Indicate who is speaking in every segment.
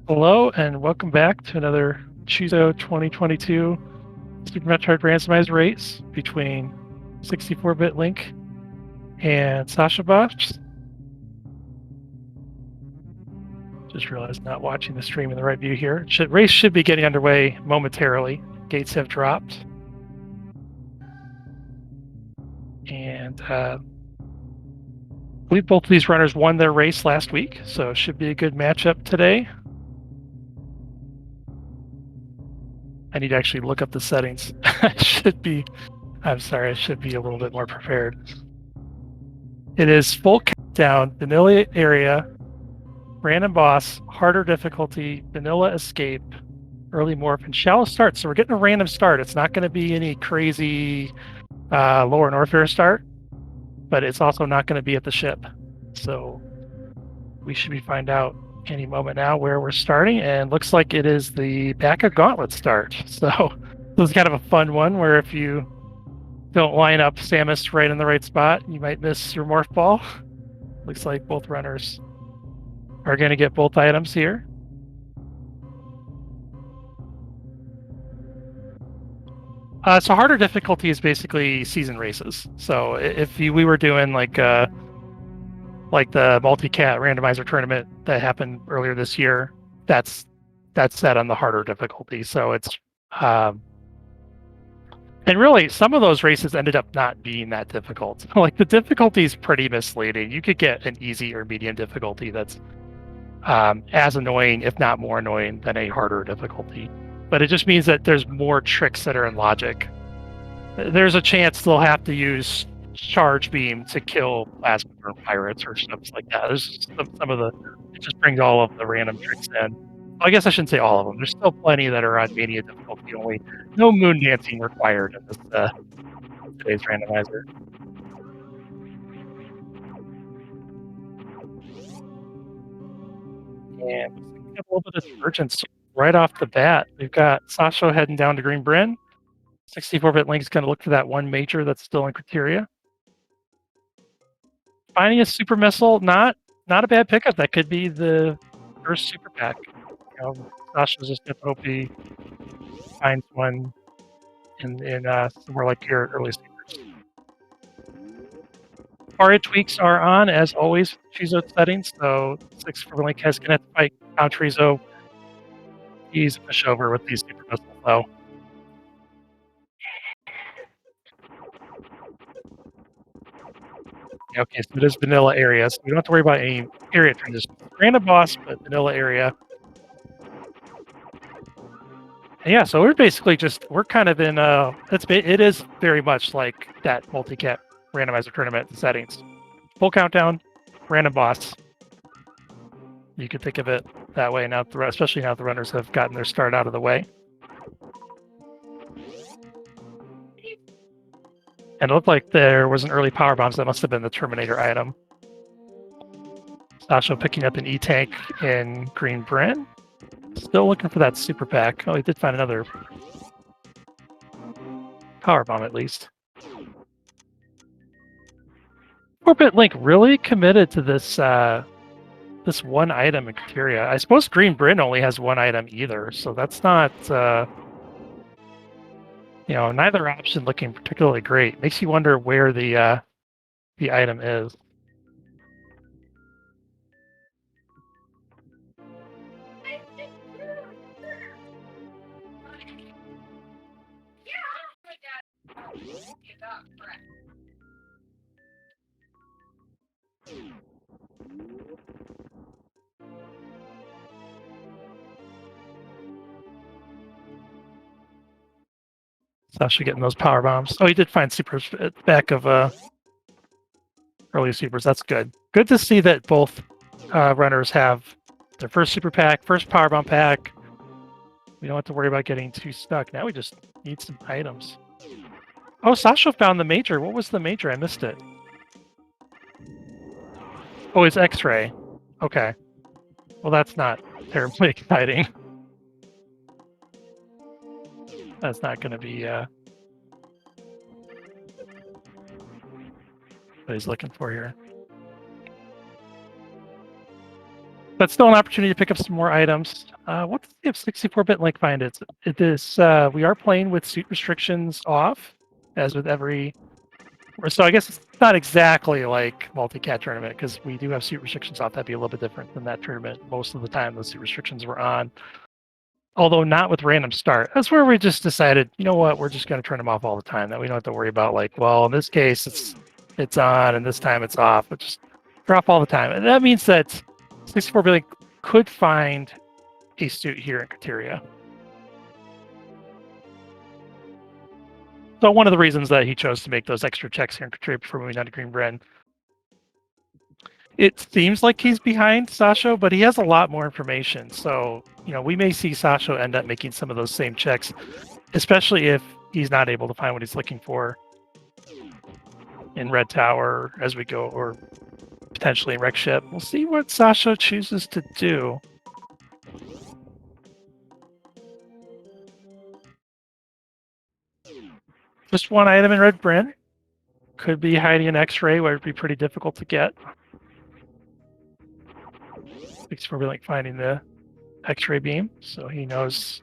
Speaker 1: Hello and welcome back to another Choozo 2022 Super Metroid Randomizer race between 64-bit Link and sashoboss. Just realized not watching the stream in the right view here. Race should be getting underway momentarily. Gates have dropped. And I believe both of these runners won their race last week, so it should be a good matchup today. I need to actually look up the settings. I should be a little bit more prepared. It is full countdown, vanilla area, random boss, harder difficulty, vanilla escape, early morph, and shallow start. So we're getting a random start. It's not going to be any crazy lower Norfair start, but it's also not going to be at the ship. So we should be find out any moment now where we're starting, and looks like it is the back of Gauntlet start. So this is kind of a fun one where if you don't line up Samus right in the right spot, you might miss your morph ball. Looks like both runners are going to get both items here. So harder difficulty is basically season races. So if we were doing like the multi-cat randomizer tournament that happened earlier this year, that's set on the harder difficulty. So it's and really some of those races ended up not being that difficult. Like the difficulty is pretty misleading. You could get an easy or medium difficulty that's as annoying, if not more annoying, than a harder difficulty. But it just means that there's more tricks that are in logic. There's a chance they'll have to use charge beam to kill plasma burn pirates or stuff like that. There's some of the, it just brings all of the random tricks in. Well, I guess I shouldn't say all of them. There's still plenty that are on mania difficulty only. No moon dancing required in this today's randomizer. And we have a little bit of divergence right off the bat. We've got Sasho heading down to Green Bryn. 64-bit Link's going to look for that one major that's still in criteria. Finding a super missile, not a bad pickup. That could be the first super pack. Sasha's just going to hope he finds one in somewhere like here early supers. Aria tweaks are on as always. Choozo settings, so 64-bit Link has connected fight Choozo. He's a pushover with these super missiles though. Okay, so it is vanilla area, so we don't have to worry about any area transition. Random boss, but vanilla area. And yeah, so we're basically we're kind of in it is very much like that multi-cat randomizer tournament settings. Full countdown, random boss. You could think of it that way now, especially now the runners have gotten their start out of the way. And it looked like there was an early power bomb, so that must have been the Terminator item. Sasha picking up an E-Tank in Green Bryn. Still looking for that super pack. Oh, he did find another power bomb at least. 4-bit Link really committed to this this one item in criteria. I suppose Green Bryn only has one item either, so that's not neither option looking particularly great. Makes you wonder where the item is. Sasha getting those power bombs. Oh, he did find supers at the back of early supers. That's good. Good to see that both runners have their first super pack, first power bomb pack. We don't have to worry about getting too stuck. Now we just need some items. Oh, Sasha found the major. What was the major? I missed it. Oh, it's X-ray. Okay. Well, that's not terribly exciting. That's not going to be what he's looking for here. But still an opportunity to pick up some more items. What's the 64-bit link find? It is we are playing with suit restrictions off, as with every. So I guess it's not exactly like multi-cat tournament because we do have suit restrictions off. That'd be a little bit different than that tournament. Most of the time, the suit restrictions were on, although not with random start. That's where we just decided, you know what, we're just going to turn them off all the time. That we don't have to worry about like, well, in this case it's on and this time it's off. But just drop all the time, and that means that 64-bit could find a suit here in Kateria. So one of the reasons that he chose to make those extra checks here in Kateria before moving on to Green Bren. It seems like he's behind Sasho, but he has a lot more information. So, you know, we may see Sasho end up making some of those same checks, especially if he's not able to find what he's looking for in Red Tower as we go, or potentially in Wreck Ship. We'll see what Sasho chooses to do. Just one item in Red Bren. Could be hiding an X-ray where it'd be pretty difficult to get. 64-bit finding the X-ray beam, so he knows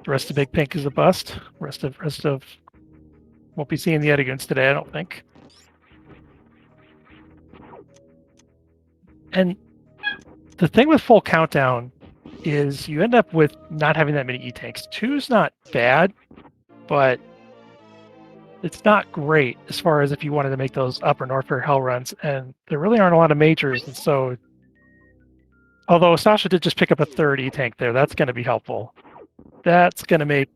Speaker 1: the rest of Big Pink is a bust. Rest of won't be seeing the Edigoons today, I don't think. And the thing with full countdown is you end up with not having that many E-tanks. 2's not bad, but it's not great as far as if you wanted to make those upper Norfair hell runs, and there really aren't a lot of majors, and so although Sasha did just pick up a third E-tank there, that's going to be helpful. That's going to make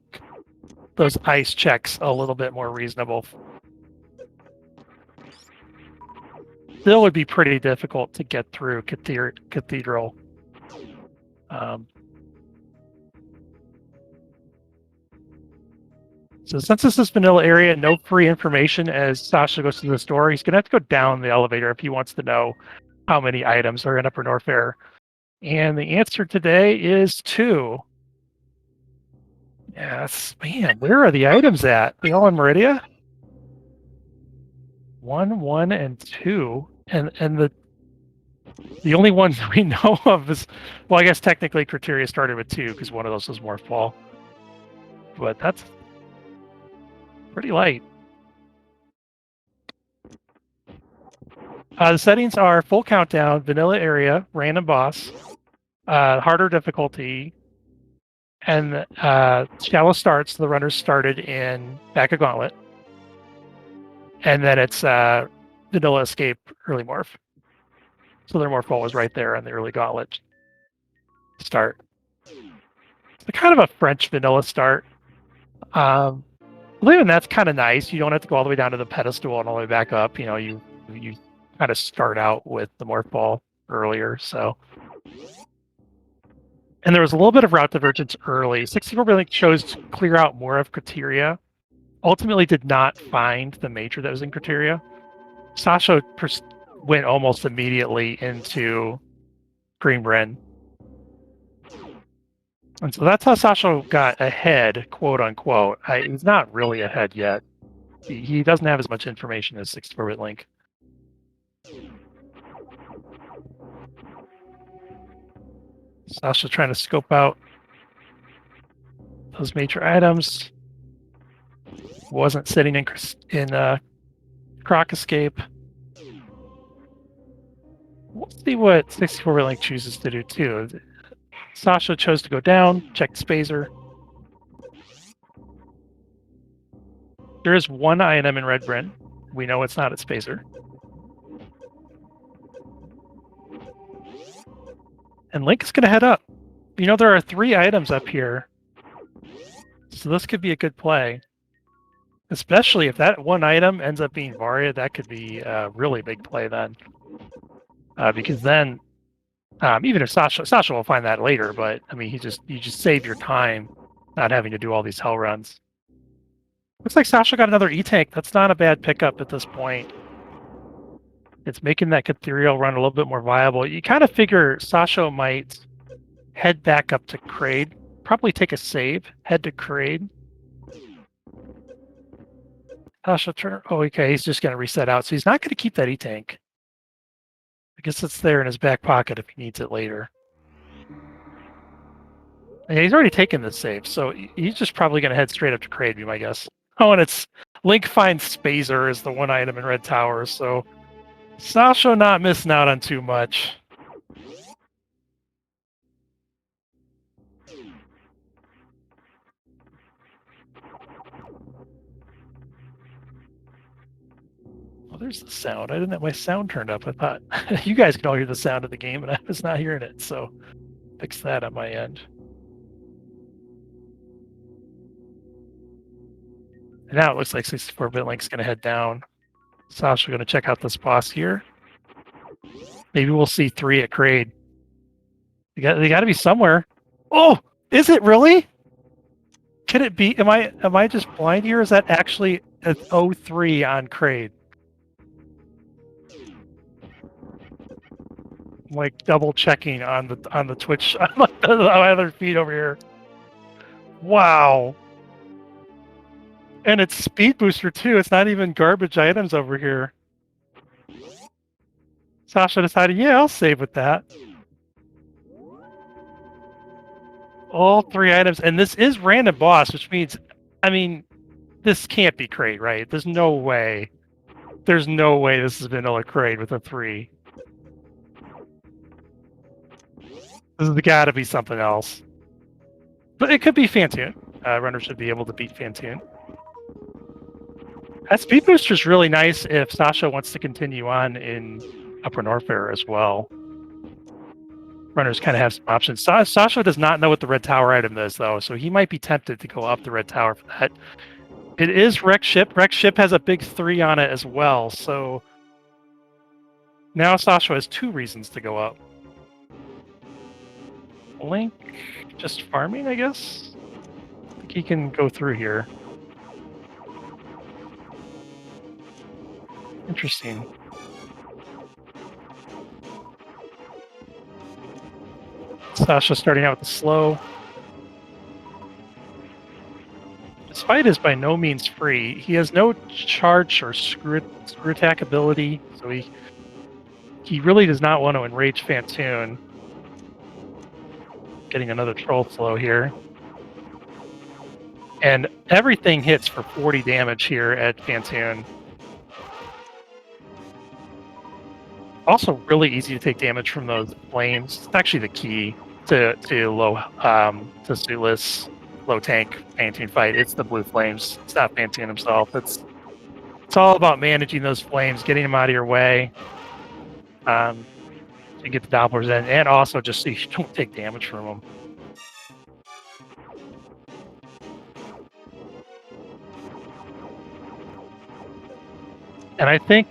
Speaker 1: those ice checks a little bit more reasonable. Still would be pretty difficult to get through Cathedral. So since this is vanilla area, no free information as Sasha goes to the store, he's going to have to go down the elevator if he wants to know how many items are in Upper Norfair. And the answer today is 2. Yes, man, where are the items at? They all in Meridia? 1, 1, and 2. And the only ones we know of is, well, I guess technically Criteria started with 2 because one of those was Morphball. But that's pretty light. The settings are full countdown, vanilla area, random boss, harder difficulty, and shallow starts. The runners started in back of Gauntlet, and then it's vanilla escape early morph. So their morph ball was right there on the early Gauntlet start. It's kind of a French vanilla start. Even that's kind of nice. You don't have to go all the way down to the pedestal and all the way back up. You know, you kind of start out with the morph ball earlier. So, and there was a little bit of route divergence early. 64-bit chose to clear out more of Criteria. Ultimately, did not find the major that was in Criteria. Sasha went almost immediately into Green Bren. And so that's how Sasha got ahead, quote unquote. He's not really ahead yet. He doesn't have as much information as 64-bit Link. Sasha trying to scope out those major items. Wasn't sitting in Croc Escape. We'll see what 64-bit Link chooses to do too. Sasha chose to go down, check Spazer. There is one item in Red Bren. We know it's not at Spazer. And Link is going to head up. You know, there are 3 items up here. So this could be a good play. Especially if that one item ends up being Varia, that could be a really big play then. Because then, even if Sasha will find that later, but I mean, you just save your time not having to do all these hell runs. Looks like Sasha got another E-Tank. That's not a bad pickup at this point. It's making that Catherial run a little bit more viable. You kind of figure Sasha might head back up to Kraid, probably take a save, head to Kraid. Sasha Turner. Oh, okay, he's just going to reset out. So he's not going to keep that E-Tank. I guess it's there in his back pocket if he needs it later. Yeah, he's already taken this save, so he's just probably going to head straight up to Kraid, be my guess. Oh, and it's Link finds Spazer is the one item in Red Tower, so Sasho not missing out on too much. Oh, there's the sound. I didn't have my sound turned up. I thought you guys could all hear the sound of the game, and I was not hearing it, so fix that on my end. And now it looks like 64-bit Link's going to head down. Sasha going to check out this boss here. Maybe we'll see 3 at Kraid. They got to be somewhere. Oh, is it really? Can it be? Am I just blind here? Is that actually an 03 on Kraid? I'm like double checking on the Twitch on the other feed over here. Wow. And it's Speed Booster too. It's not even garbage items over here. Sasha decided, yeah, I'll save with that. All 3 items, and this is random boss, which means, I mean, this can't be Kraid, right? There's no way. There's no way this is vanilla Kraid with a 3. This has got to be something else. But it could be Fantoon. Runner should be able to beat Fantoon. That Speed Booster is really nice if Sasha wants to continue on in Upper Norfair as well. Runners kind of have some options. Sasha does not know what the Red Tower item is, though, so he might be tempted to go up the Red Tower for that. It is Wreck Ship. Wreck Ship has a big 3 on it as well, so now Sasha has 2 reasons to go up. Link just farming, I guess? I think he can go through here. Interesting. Sasha starting out with the slow. This fight is by no means free. He has no charge or screw attack ability, so he really does not want to enrage Fantoon. Getting another troll slow here. And everything hits for 40 damage here at Fantoon. Also really easy to take damage from those flames. It's actually the key to low to suitless low tank Fantoon fight. It's the blue flames. It's not Fantoon himself. It's all about managing those flames, getting them out of your way. So you get the Dopplers in, and also just so you don't take damage from them. And I think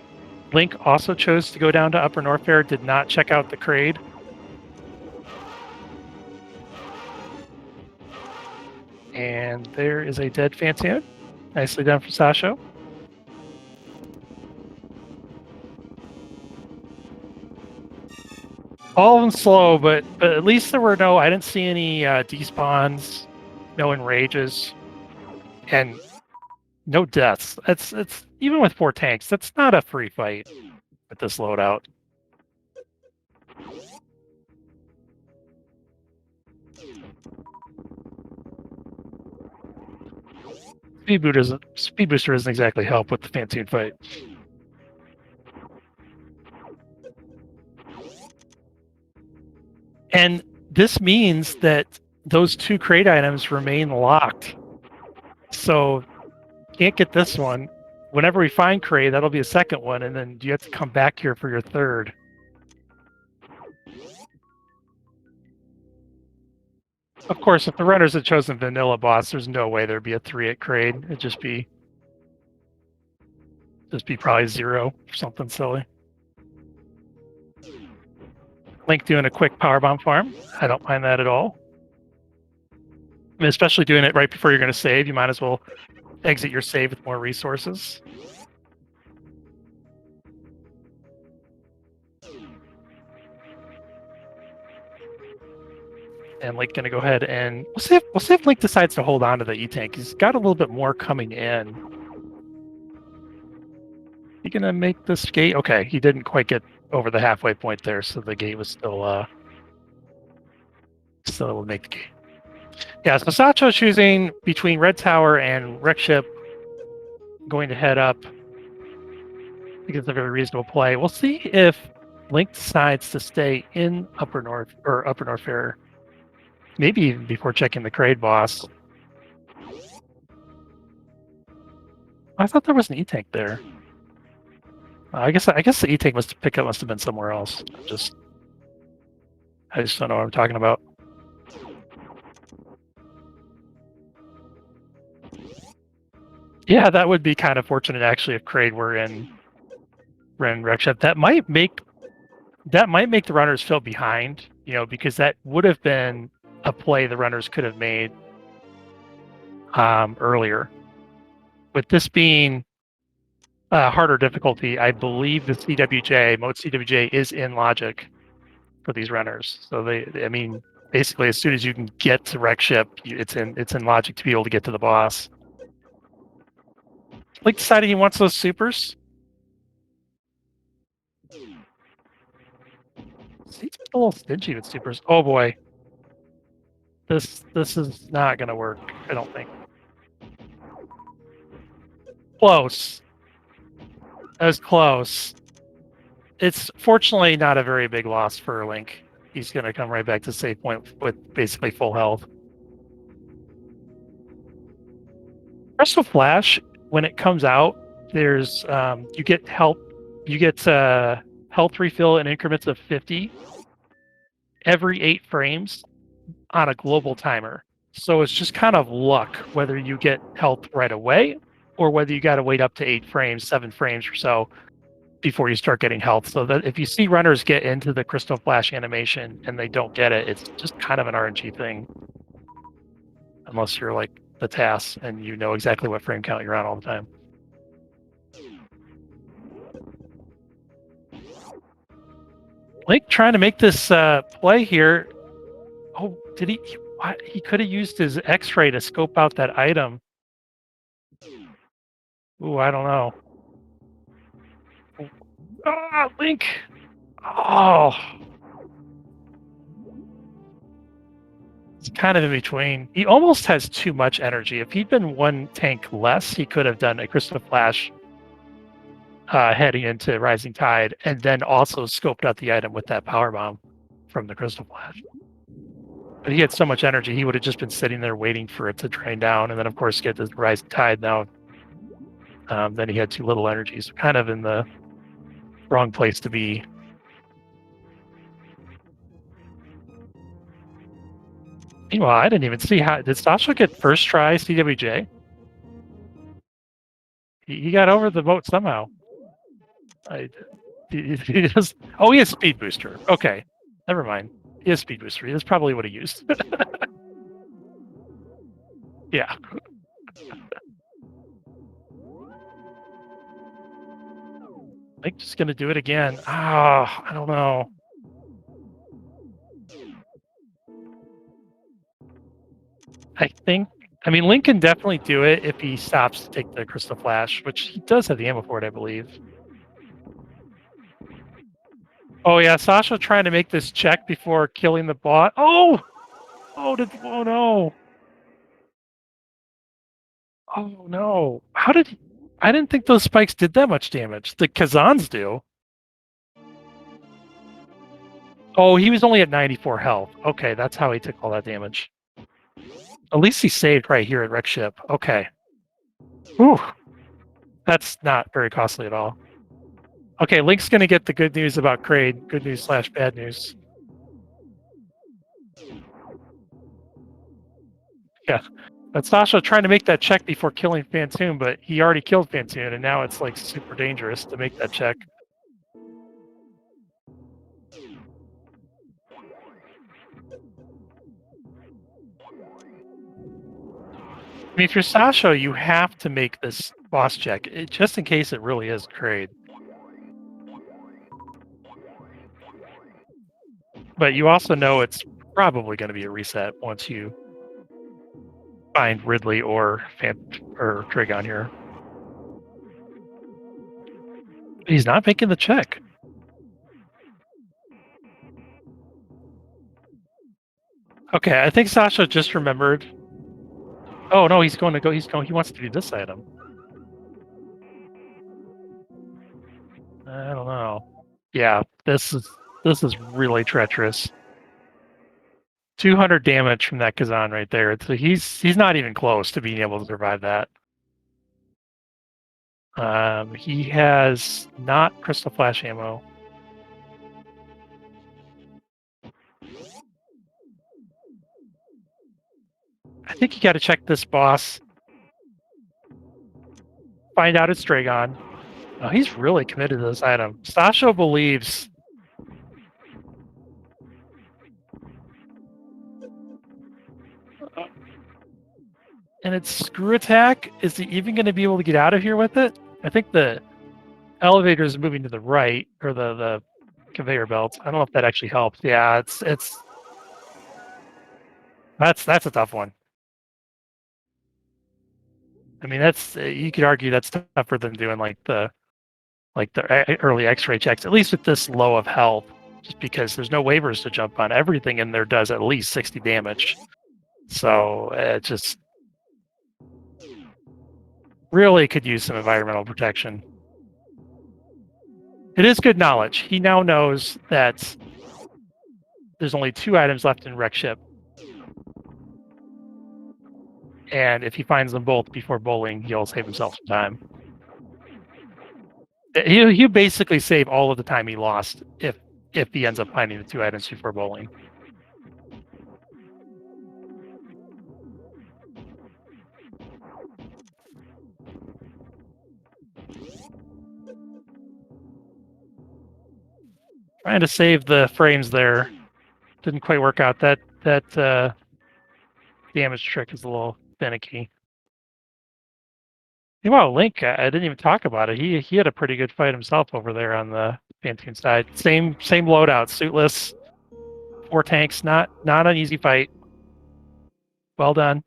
Speaker 1: Link also chose to go down to Upper Norfair, did not check out the Kraid. And there is a dead Fantoon. Nicely done for Sasho. All of them slow, but at least there were I didn't see any despawns, no enrages, and no deaths. It's even with 4 tanks, that's not a free fight with this loadout. Speed Booster doesn't exactly help with the Fantoon fight. And this means that those 2 Kraid items remain locked. So can't get this one. Whenever we find Kraid, that'll be a second one, and then you have to come back here for your third. Of course, if the runners had chosen vanilla boss, there's no way there'd be a 3 at Kraid. It'd just be probably 0 or something silly. Link doing a quick powerbomb farm. I don't mind that at all. I mean, especially doing it right before you're going to save. You might as well exit your save with more resources. And Link going to go ahead and we'll see if Link decides to hold on to the E-Tank. He's got a little bit more coming in. He gonna make this gate? Okay, he didn't quite get over the halfway point there, so the gate was still able to make the gate. Yeah, so Sacho's choosing between Red Tower and Wreck Ship, going to head up. I think it's a very reasonable play. We'll see if Link decides to stay in Upper North or Upper North Fair, maybe even before checking the Kraid boss. I thought there was an E-Tank there. I guess the E-Tank must have been somewhere else. I just don't know what I'm talking about. Yeah, that would be kind of fortunate actually if Kraid were in Wreck Ship. That might make the runners feel behind, because that would have been a play the runners could have made earlier. With this being harder difficulty, I believe the mode CWJ is in logic for these runners. So basically, as soon as you can get to Wreck Ship, it's in logic to be able to get to the boss. Link decided he wants those supers. He's a little stingy with supers. Oh boy, this is not gonna work. I don't think. Close. That was close. It's fortunately not a very big loss for Link. He's gonna come right back to save point with basically full health. Crystal Flash, when it comes out, there's you get health refill in increments of 50 every 8 frames on a global timer. So it's just kind of luck whether you get health right away or whether you got to wait up to 8 frames, 7 frames or so before you start getting health. So that if you see runners get into the Crystal Flash animation and they don't get it, it's just kind of an RNG thing. Unless you're like the TAS and you know exactly what frame count you're on all the time. Link trying to make this play here. Oh, did he? He could have used his X-ray to scope out that item. Ooh, I don't know. Ah, Link! Oh! It's kind of in between. He almost has too much energy. If he'd been 1 tank less, he could have done a Crystal Flash heading into Rising Tide, and then also scoped out the item with that power bomb from the Crystal Flash. But he had so much energy, he would have just been sitting there waiting for it to drain down, and then of course get the Rising Tide. Now, then he had too little energy, so kind of in the wrong place to be. Meanwhile, I didn't even see did Sasha get first try CWJ? He got over the boat somehow. He just, oh, he has speed booster. Okay, never mind. He has speed booster. That's probably what he used. Yeah. I think just gonna do it again. I don't know. Link can definitely do it if he stops to take the Crystal Flash, which he does have the ammo for it, I believe. Oh yeah, Sasha trying to make this check before killing the bot. Oh no. Oh no. I didn't think those spikes did that much damage. The Kazans do. Oh, he was only at 94 health. Okay, that's how he took all that damage. At least he saved right here at Wreck Ship. Okay. Whew. That's not very costly at all. Okay, Link's gonna get the good news about Kraid. Good news / bad news. Yeah. But Sasha trying to make that check before killing Phantoon, but he already killed Phantoon, and now it's like super dangerous to make that check. If you're Sasha, you have to make this boss check, just in case it really is Kraid. But you also know it's probably going to be a reset once you find Ridley or Trigon here. He's not making the check. Okay, I think Sasha just remembered Oh no, he's going to go. He wants to do this item. I don't know. Yeah, this is really treacherous. 200 damage from that Kazan right there. So he's not even close to being able to survive that. He has not crystal flash ammo. I think you got to check this boss. Find out it's Dragon. Oh, he's really committed to this item. Sasho believes. And its screw attack. Is he even going to be able to get out of here with it? I think the elevator is moving to the right, or the conveyor belt. I don't know if that actually helps. Yeah, that's a tough one. I mean, that's you could argue that's tougher than doing like the early X-ray checks. At least with this low of health, just because there's no waivers to jump on. Everything in there does at least 60 damage. So it just really could use some environmental protection. It is good knowledge. He now knows that there's only 2 items left in Wreck Ship. And if he finds them both before bowling, he'll save himself some time. He'll basically save all of the time he lost if he ends up finding the 2 items before bowling. Trying to save the frames there. Didn't quite work out. That damage trick is a little finicky. Meanwhile, Link, I didn't even talk about it. He had a pretty good fight himself over there on the Phantoon side. Same loadout, suitless, 4 tanks. Not an easy fight. Well done.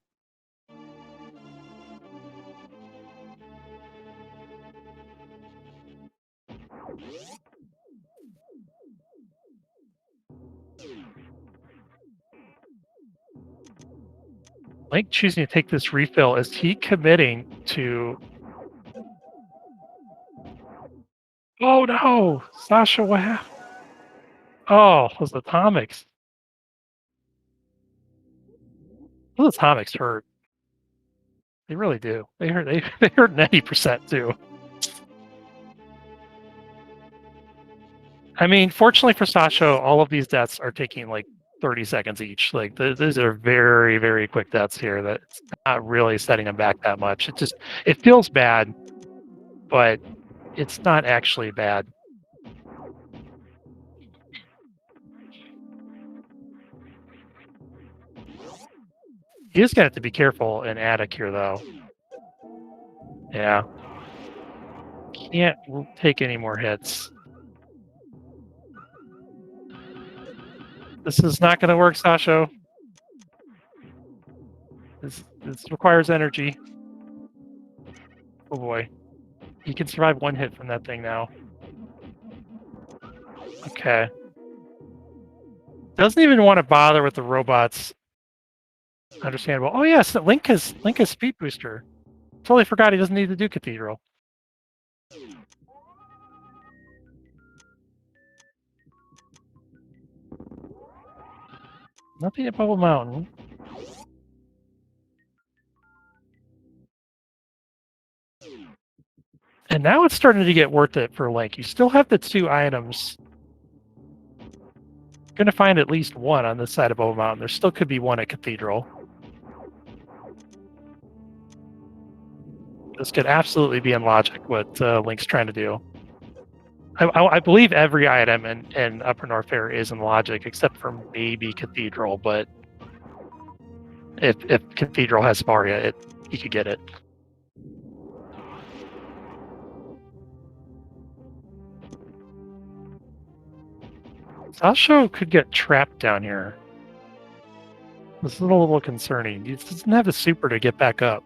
Speaker 1: Link choosing to take this refill. Is he committing to? Oh no, Sasha, what happened? Oh, those atomics. Those atomics hurt. They really do. They hurt. They hurt 90% too. I mean, fortunately for Sasha, all of these deaths are taking like 30 seconds each. Like these are very, very quick deaths here. That's not really setting him back that much. It feels bad, but it's not actually bad. He is gonna have to be careful in attic here, though. Yeah, can't take any more hits. This is not gonna work, Sasha. This requires energy. Oh boy. He can survive 1 hit from that thing now. Okay. Doesn't even want to bother with the robots. Understandable. Oh yes, Link has speed booster. Totally forgot he doesn't need to do Cathedral. Nothing at Bubble Mountain. And now it's starting to get worth it for Link. You still have the 2 items. You're going to find at least 1 on this side of Bubble Mountain. There still could be 1 at Cathedral. This could absolutely be in logic what Link's trying to do. I believe every item in Upper North Fair is in logic, except for maybe Cathedral. But if Cathedral has Varia, you could get it. Sasho could get trapped down here. This is a little concerning. He doesn't have the super to get back up.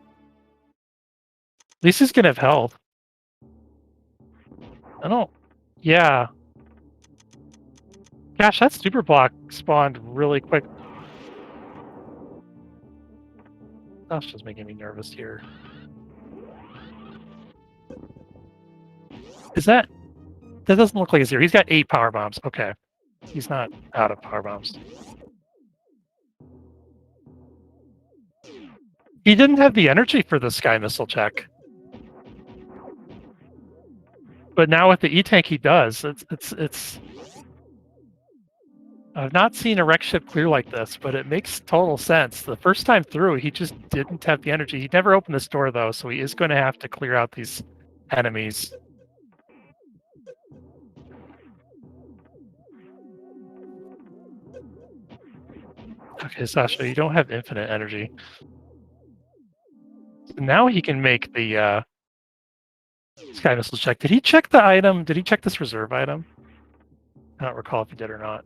Speaker 1: At least he's gonna have health. I don't. Yeah. Gosh, that super block spawned really quick. That's just making me nervous here. Is that... That doesn't look like a 0. He's got 8 power bombs. Okay. He's not out of power bombs. He didn't have the energy for the Sky Missile check. But now with the E-Tank he does. It's I've not seen a wreck ship clear like this, but it makes total sense. The first time through, he just didn't have the energy. He never opened this door, though, so he is going to have to clear out these enemies. Okay, Sasha, you don't have infinite energy. Now he can make the Sky Missile check. Did he check the item? Did he check this reserve item? I don't recall if he did or not.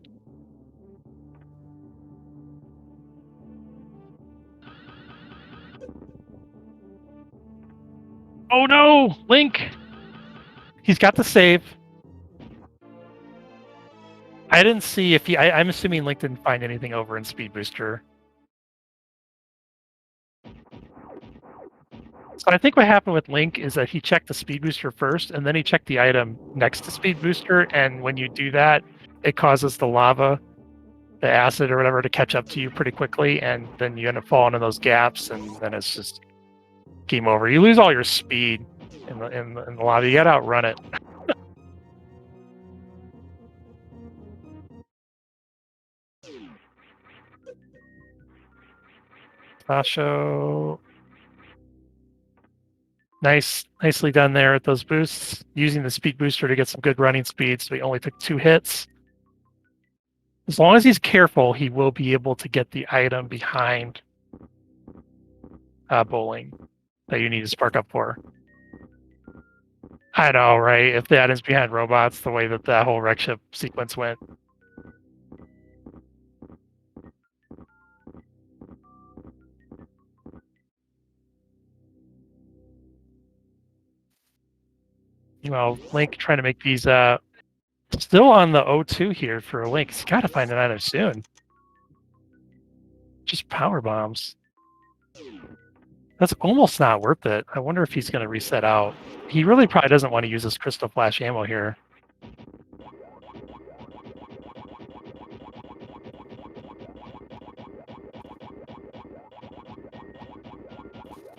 Speaker 1: Oh no! Link! He's got the save. I didn't see if he... I'm assuming Link didn't find anything over in Speed Booster. So I think what happened with Link is that he checked the Speed Booster first, and then he checked the item next to Speed Booster, and when you do that, it causes the lava, the acid or whatever, to catch up to you pretty quickly, and then you end up falling in those gaps, and then it's just game over. You lose all your speed in the lava. You gotta outrun it. Sasho. Nicely done there with those boosts. Using the speed booster to get some good running speed, so he only took 2 hits. As long as he's careful, he will be able to get the item behind bowling that you need to spark up for. I know, right? If the item's behind robots, the way that whole wreck ship sequence went. Well, Link trying to make these still on the O2 here for Link. He's got to find an item soon. Just power bombs. That's almost not worth it. I wonder if he's going to reset out. He really probably doesn't want to use this crystal flash ammo here.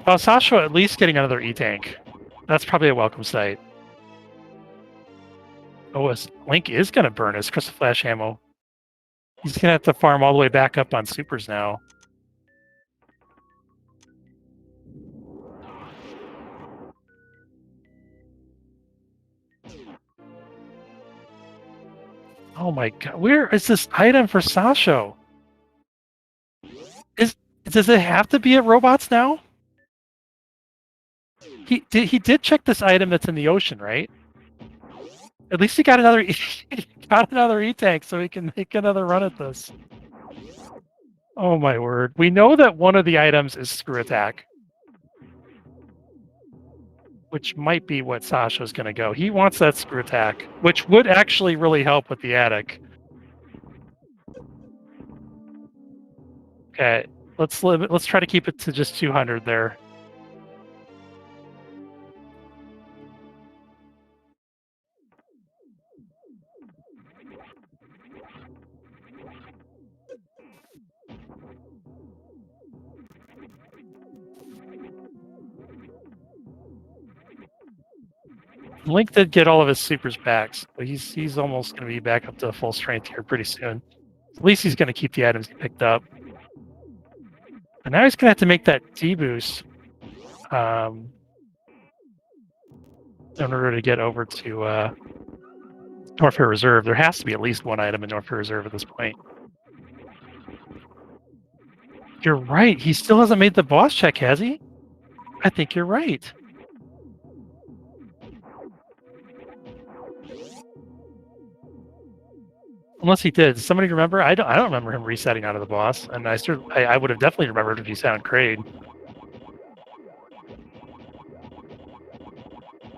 Speaker 1: Well, Sasha at least getting another E-Tank. That's probably a welcome sight. Oh, Link is going to burn his crystal flash ammo. He's going to have to farm all the way back up on supers now. Oh my god, where is this item for Sasha? Does it have to be at robots now? He did check this item that's in the ocean, right? At least he got another E-Tank, so he can make another run at this. Oh my word. We know that one of the items is Screw Attack, which might be what Sasha's going to go. He wants that Screw Attack, which would actually really help with the attic. Okay, let's try to keep it to just 200 there. Link did get all of his supers back, so he's almost going to be back up to full strength here pretty soon. At least he's going to keep the items he picked up. And now he's going to have to make that D-boost in order to get over to Norfair Reserve. There has to be at least one item in Norfair Reserve at this point. You're right. He still hasn't made the boss check, has he? I think you're right. Unless he did. Does somebody remember? I don't remember him resetting out of the boss, and I would have definitely remembered if he sounded Kraid.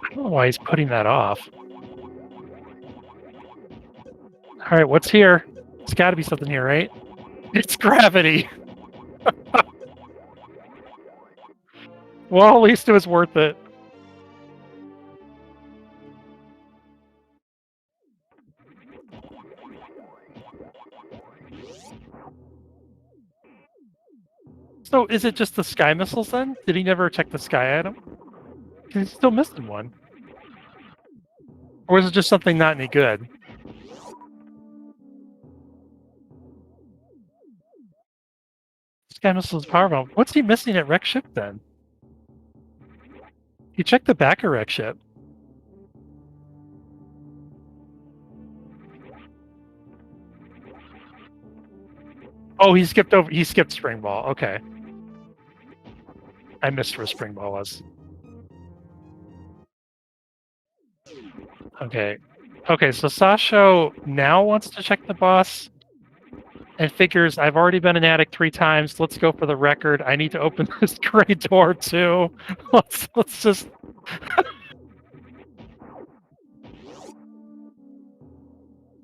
Speaker 1: I don't know why he's putting that off. All right, what's here? It's got to be something here, right? It's gravity. Well, at least it was worth it. So is it just the sky missiles then? Did he never check the sky item? Because he's still missing one. Or was it just something not any good? Sky missiles power bomb. What's he missing at wreck ship then? He checked the back of wreck ship. Oh, he skipped over. He skipped spring ball. Okay, I missed where spring ball was. Okay, okay. So Sasho now wants to check the boss and figures I've already been an addict 3 times. Let's go for the record. I need to open this gray door too. Let's just.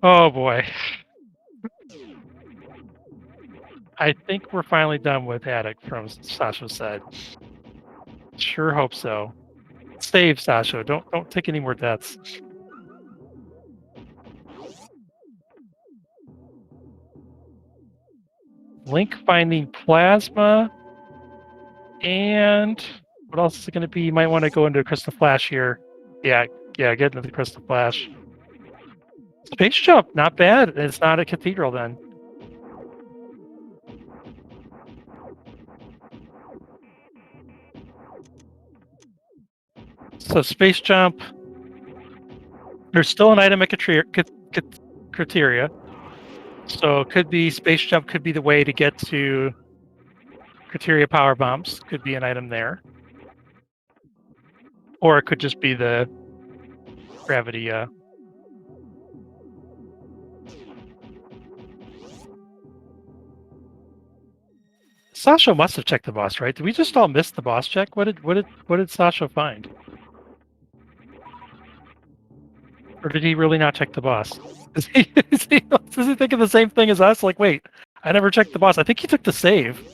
Speaker 1: Oh boy. I think we're finally done with addict from Sasho's side. Sure hope so. Save Sasho. Don't take any more deaths. Link finding plasma. And what else is it going to be? You might want to go into a crystal flash here. Yeah, get into the crystal flash. Space jump, not bad. It's not a cathedral then. So space jump. There's still an item at criteria. So it could be space jump could be the way to get to criteria power bombs. Could be an item there. Or it could just be the gravity. Sasho must have checked the boss, right? Did we just all miss the boss check? What did Sasho find? Or did he really not check the boss? Is he thinking the same thing as us? Like, wait, I never checked the boss. I think he took the save.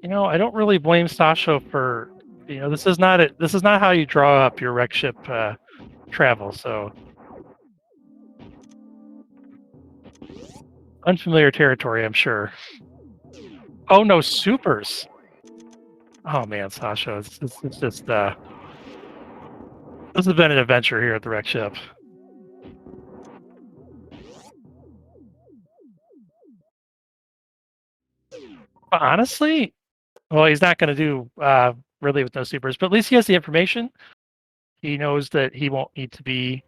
Speaker 1: You know, I don't really blame Sasho for. You know, this is not it. This is not how you draw up your wreck ship travel. So unfamiliar territory, I'm sure. Oh no, supers. Oh man, Sasha, it's just this has been an adventure here at the wreck ship. But honestly, well, he's not going to do really with no supers, but at least he has the information. He knows that he won't need to be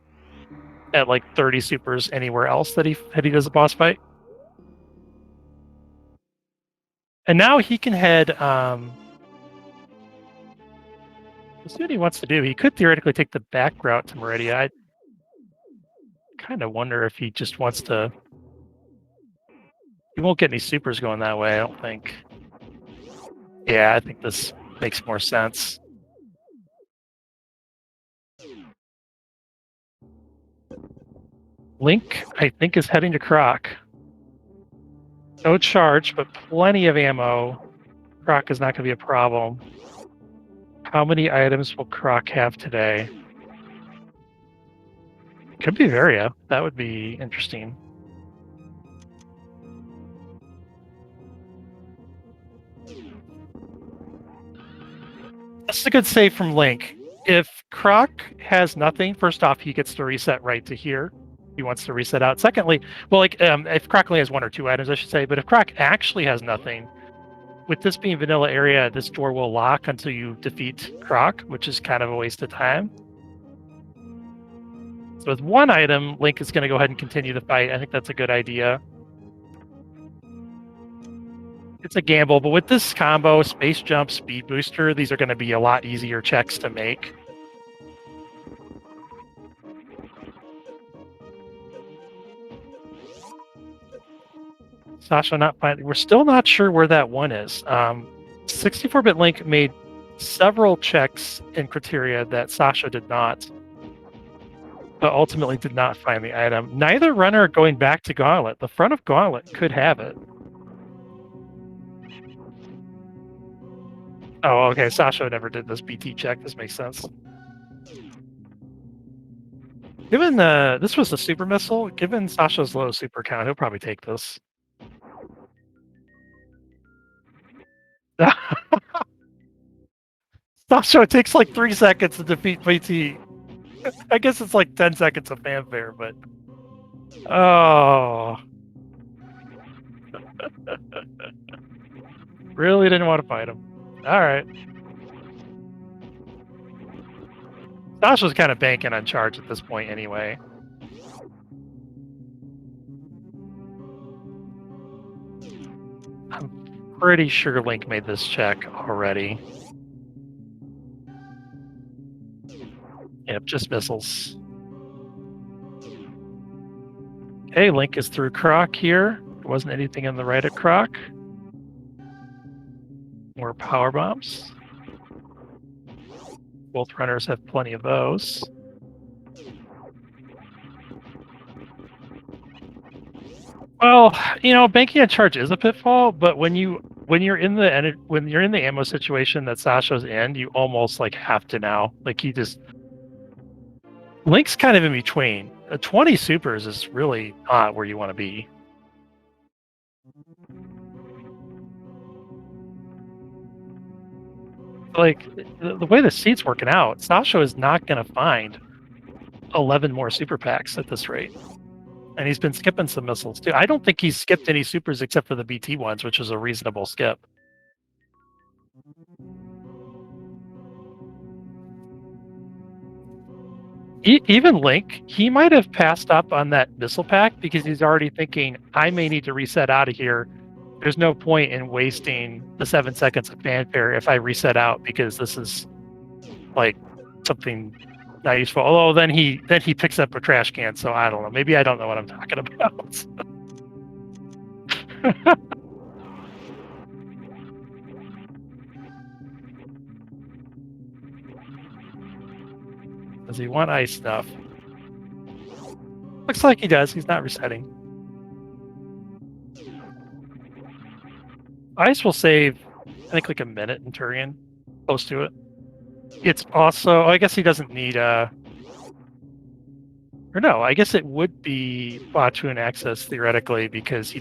Speaker 1: at like 30 supers anywhere else that he does a boss fight. And now he can head. Let's see what he wants to do. He could theoretically take the back route to Meridia. I kind of wonder if he just wants to. He won't get any supers going that way, I don't think. Yeah, I think this makes more sense. Link, I think, is heading to Croc. No charge, but plenty of ammo. Croc is not going to be a problem. How many items will Croc have today? Could be Varia. That would be interesting. That's a good save from Link. If Croc has nothing, first off, he gets to reset right to here. He wants to reset out. Secondly, well, like if Croc only has 1 or 2 items, I should say, but if Croc actually has nothing, with this being vanilla area, this door will lock until you defeat Croc, which is kind of a waste of time. So with 1 item, Link is going to go ahead and continue the fight. I think that's a good idea. It's a gamble, but with this combo, Space Jump, Speed Booster, these are going to be a lot easier checks to make. Sasha not finding. We're still not sure where that one is. 64-bit Link made several checks in criteria that Sasha did not, but ultimately did not find the item. Neither runner going back to Gauntlet. The front of Gauntlet could have it. Oh, okay. Sasho never did this BT check. This makes sense. Given this was a super missile, given Sasha's low super count, he'll probably take this. Sasha, it takes like 3 seconds to defeat BT. I guess it's like 10 seconds of fanfare, but oh, really didn't want to fight him. All right. Sasha's kind of banking on charge at this point anyway. I'm pretty sure Link made this check already. Yep, just missiles. Okay, Link is through Croc here. There wasn't anything on the right of Croc. More power bombs. Both runners have plenty of those. Well, banking on charge is a pitfall, but when you're in the ammo situation that Sasha's in, you almost like have to now. Like Link's kind of in between. 20 supers is really not where you want to be. Like the way the seat's working out, Sasha is not going to find 11 more super packs at this rate. And he's been skipping some missiles too. I don't think he's skipped any supers except for the BT ones, which is a reasonable skip. Even Link, he might have passed up on that missile pack because he's already thinking, I may need to reset out of here. There's no point in wasting the 7 seconds of fanfare if I reset out because this is like something not useful. Although then he picks up a trash can, so I don't know. Maybe I don't know what I'm talking about. Does he want ice stuff? Looks like he does. He's not resetting. Ice will save, I think, like a minute in Turian. Close to it. It's also, I guess he doesn't need or no, I guess it would be Batuan access theoretically because he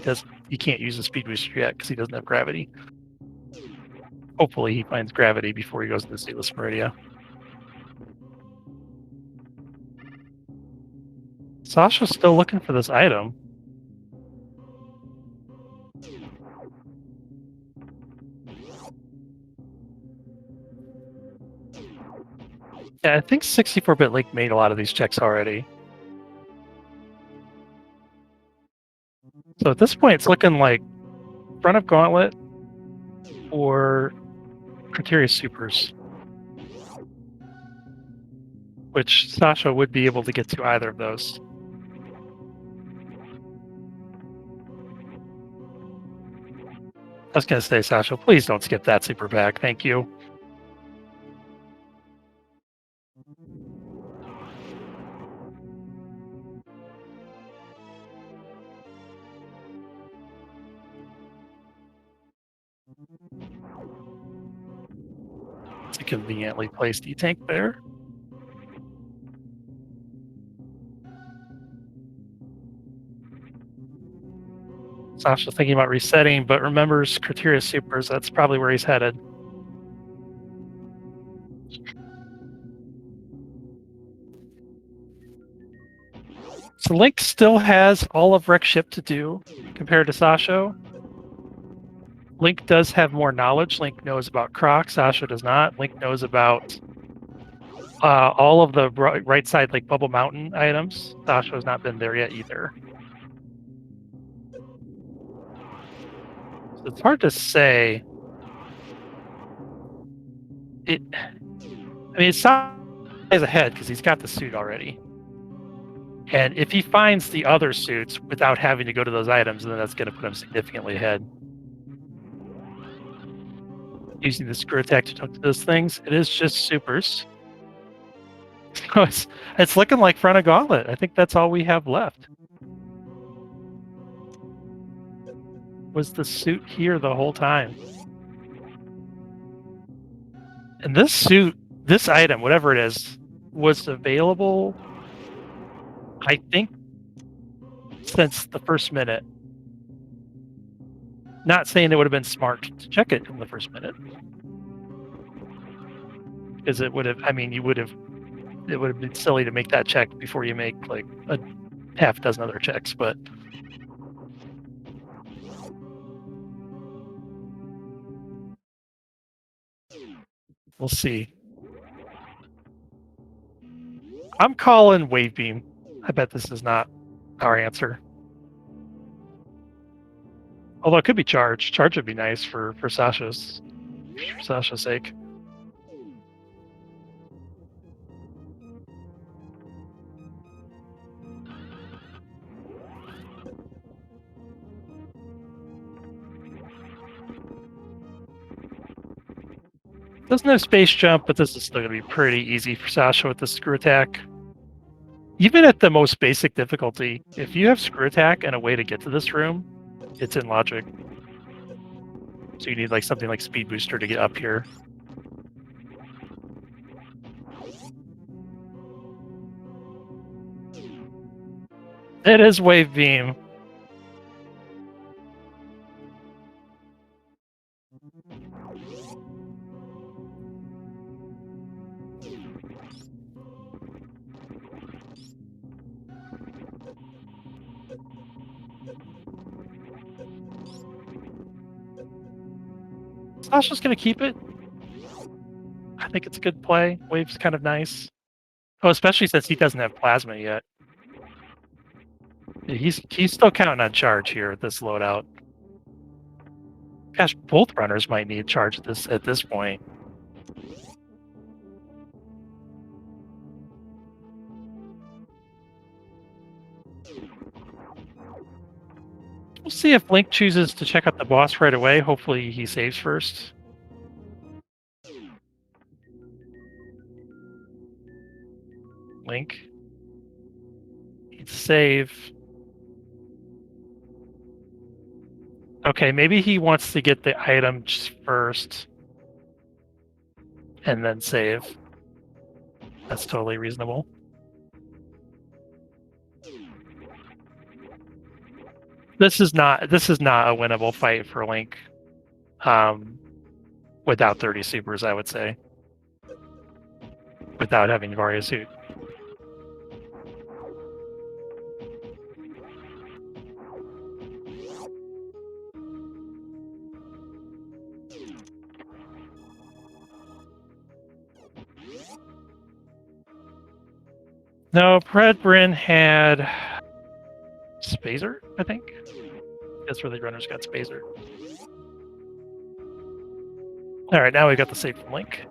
Speaker 1: can't use the speed booster yet because he doesn't have gravity. Hopefully he finds gravity before he goes to the Sealess Meridia. Sasha's still looking for this item. Yeah, I think 64-bit Link made a lot of these checks already. So at this point, it's looking like front of Gauntlet or Criteria Supers, which Sasha would be able to get to either of those. I was going to say, Sasha, please don't skip that super pack. Thank you. It's a conveniently placed E-Tank there. Sasha's thinking about resetting, but remembers Criteria Supers. That's probably where he's headed. So Link still has all of Wreck Ship to do compared to Sasha. Link does have more knowledge. Link knows about Croc. Sasha does not. Link knows about all of the right side, like Bubble Mountain items. Sasha has not been there yet either. So it's hard to say. Sasha is ahead because he's got the suit already. And if he finds the other suits without having to go to those items, then that's going to put him significantly ahead. Using the screw attack to talk to those things, it is just supers. So it's looking like front of Gauntlet. I think that's all we have left. Was the suit here the whole time? And this suit, this item, whatever it is, was available, I think, since the first minute. Not saying it would have been smart to check it in the first minute. Because it would have, I mean, it would have been silly to make that check before you make like a half dozen other checks, but we'll see. I'm calling Wave Beam. I bet this is not our answer. Although it could be Charge. Charge would be nice for Sasha's sake. Doesn't have space jump, but this is still going to be pretty easy for Sasha with the screw attack. Even at the most basic difficulty, if you have screw attack and a way to get to this room, it's in logic. So you need like something like Speed Booster to get up here. It is Wave Beam. Sasha's going to keep it. I think it's a good play. Wave's kind of nice. Oh, especially since he doesn't have plasma yet. He's still counting on charge here at this loadout. Gosh, both runners might need charge at this point. We'll see if Link chooses to check out the boss right away. Hopefully he saves first. Link. Needs to save. Okay, maybe he wants to get the items first and then save. That's totally reasonable. This is not a winnable fight for Link. Without 30 supers, I would say. Without having Varia suit. No, Predbrin had Spazer, I think. That's where the runners got Spazer. All right, now we got the save from Link.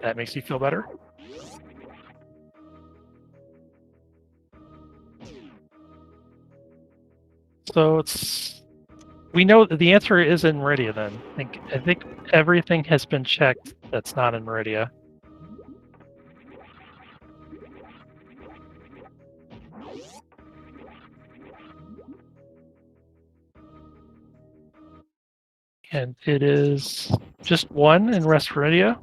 Speaker 1: That makes you feel better. So we know that the answer is in Meridia then. I think everything has been checked that's not in Meridia. And it is just one in Rest Meridia.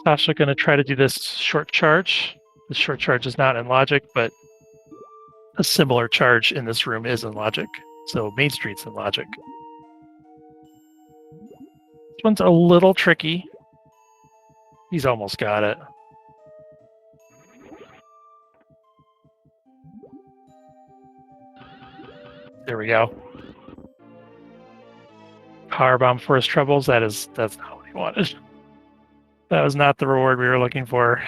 Speaker 1: Sasha going to try to do this short charge. The short charge is not in logic, but a similar charge in this room is in logic. So Main Street's in logic. This one's a little tricky. He's almost got it. There we go. Powerbomb for his troubles. That's not what he wanted. That was not the reward we were looking for.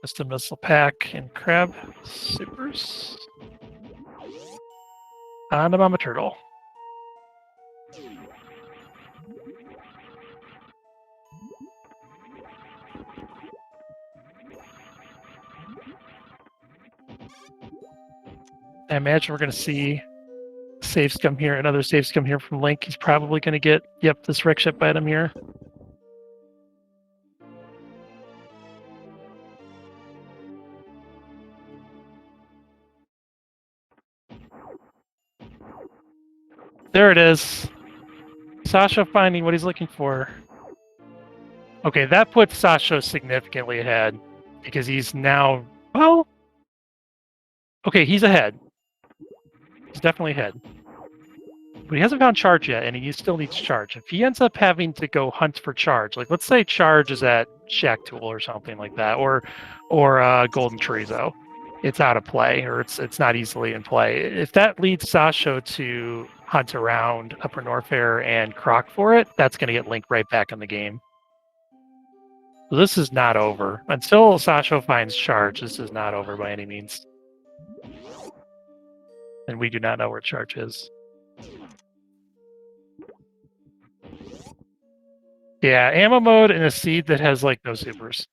Speaker 1: Just a missile pack and crab supers. On to Mama Turtle. I imagine we're going to see saves come here and other saves come here from Link. He's probably going to get, this wreck ship item here. There it is. Sasha finding what he's looking for. Okay, that puts Sasha significantly ahead because he's now, well, okay, he's ahead. He's definitely ahead. But he hasn't found charge yet, and he still needs charge. If he ends up having to go hunt for charge, like let's say charge is at Shack Tool or something like that, or Golden Chorizo, it's out of play or it's not easily in play. If that leads Sasho to hunt around Upper Norfair and Croc for it, that's going to get Link right back in the game. So this is not over until Sasho finds charge. This is not over by any means, and we do not know where charge is. Yeah, ammo mode and a seed that has like no supers.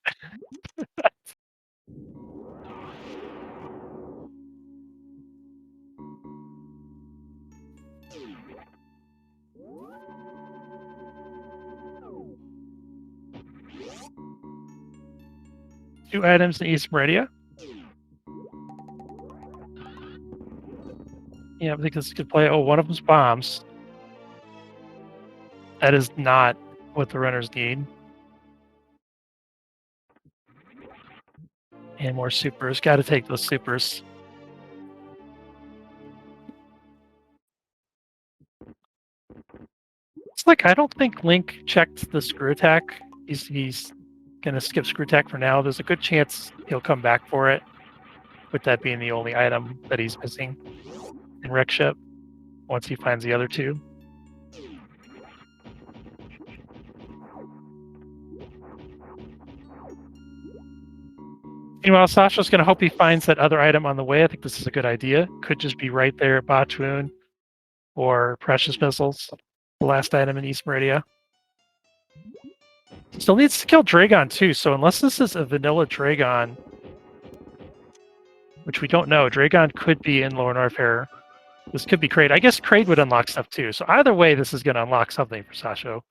Speaker 1: 2 items in East Meridia. Yeah, I think this could play. Oh, one of them's bombs. That is not what the runners need. And more supers. Got to take those supers. It's like I don't think Link checked the screw attack. He's gonna skip screw attack for now. There's a good chance he'll come back for it, with that being the only item that he's missing in Wreck Ship once he finds the other 2. Meanwhile, Sasha's going to hope he finds that other item on the way. I think this is a good idea. Could just be right there at Botwoon or Precious Missiles, the last item in East Meridia. Still needs to kill Dragon too, so unless this is a vanilla Dragon, which we don't know, Dragon could be in Lower Norfair. This could be Kraid. I guess Kraid would unlock stuff too, so either way, this is going to unlock something for Sasho.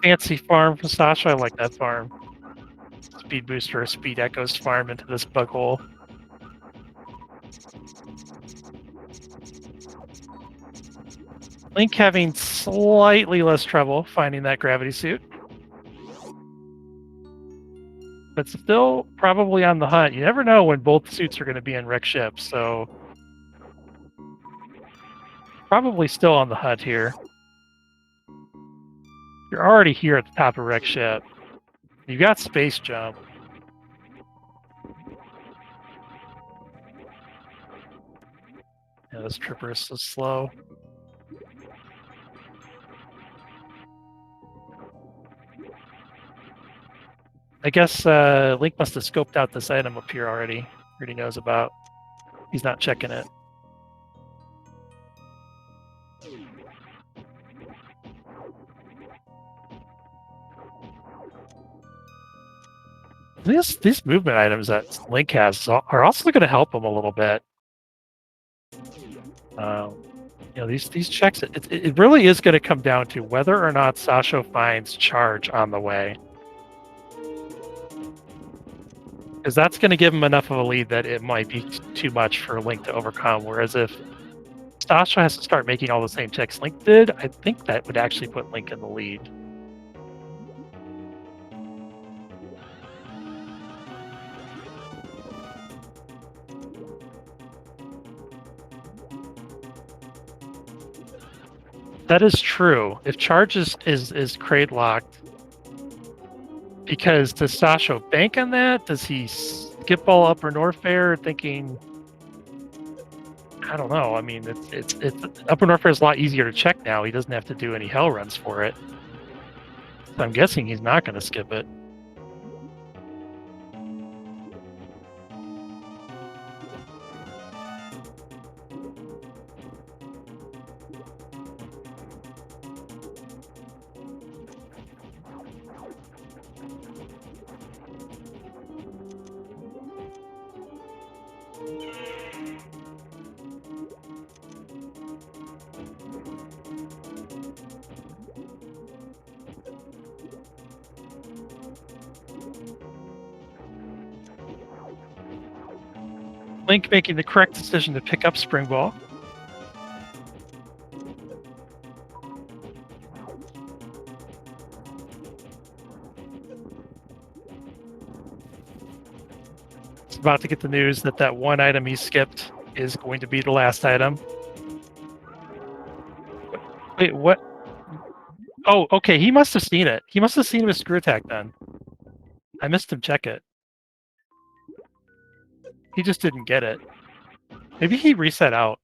Speaker 1: Fancy farm for Sasha. I like that farm. Speed booster or speed echoes farm into this bug hole. Link having slightly less trouble finding that gravity suit. But still probably on the hunt. You never know when both suits are going to be in Wreck Ship, so probably still on the hunt here. You're already here at the top of Wreck Ship. You got space jump. Yeah, this tripper is so slow. I guess Link must have scoped out this item up here already. Already knows about. He's not checking it. These movement items that Link has are also going to help him a little bit. You know, these checks. It really is going to come down to whether or not Sasho finds charge on the way, because that's going to give him enough of a lead that it might be too much for Link to overcome. Whereas if Sasha has to start making all the same checks Link did, I think that would actually put Link in the lead. That is true. If charge is crate locked, because does Sasho bank on that? Does he skip all Upper Norfair thinking? I don't know. I mean, it's Upper Norfair is a lot easier to check now. He doesn't have to do any hell runs for it. So I'm guessing he's not going to skip it. Link making the correct decision to pick up Spring Ball. He's about to get the news that that one item he skipped is going to be the last item. Wait, what? Oh, okay, he must have seen it. He must have seen his screw attack then. I missed him check it. He just didn't get it. Maybe he reset out.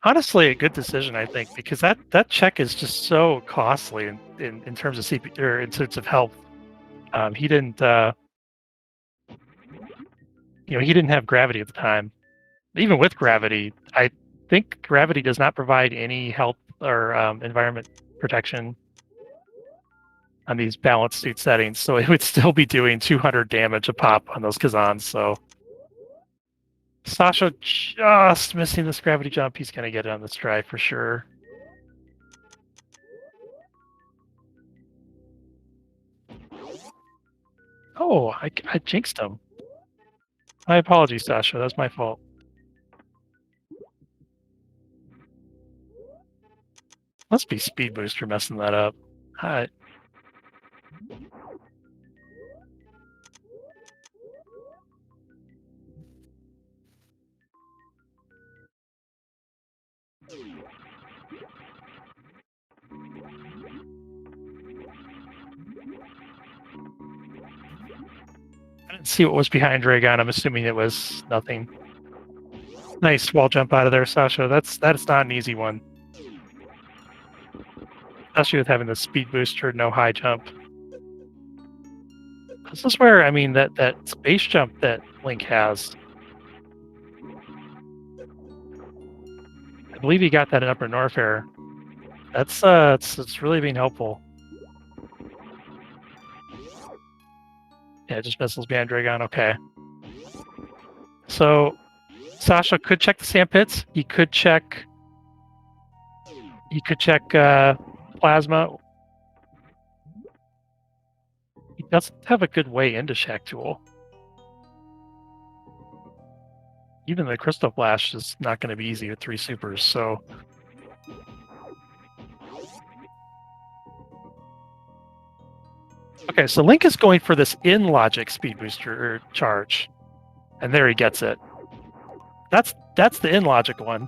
Speaker 1: Honestly, a good decision, I think, because that check is just so costly in terms of CP or in terms of health. He didn't, he didn't have gravity at the time. Even with gravity, I think gravity does not provide any health or environment protection on these balanced suit settings, so it would still be doing 200 damage a pop on those Kazans. So Sasha just missing this gravity jump. He's going to get it on this try for sure. Oh, I jinxed him. My apologies, Sasha. That was my fault. Must be Speed Booster messing that up. Hi. I didn't see what was behind Dragon. I'm assuming it was nothing. Nice wall jump out of there, Sasha. That's not an easy one. Especially with having the speed booster, no high jump. This is where, I mean, that space jump that Link has. I believe he got that in Upper Norfair. That's it's really been helpful. Yeah, just missiles behind Dragon. Okay. So Sasha could check the sand pits. He could check plasma. He doesn't have a good way into Shack Tool. Even the Crystal Flash is not going to be easy with 3 supers, so... Okay, so Link is going for this in-logic speed booster charge. And there he gets it. That's the in-logic one.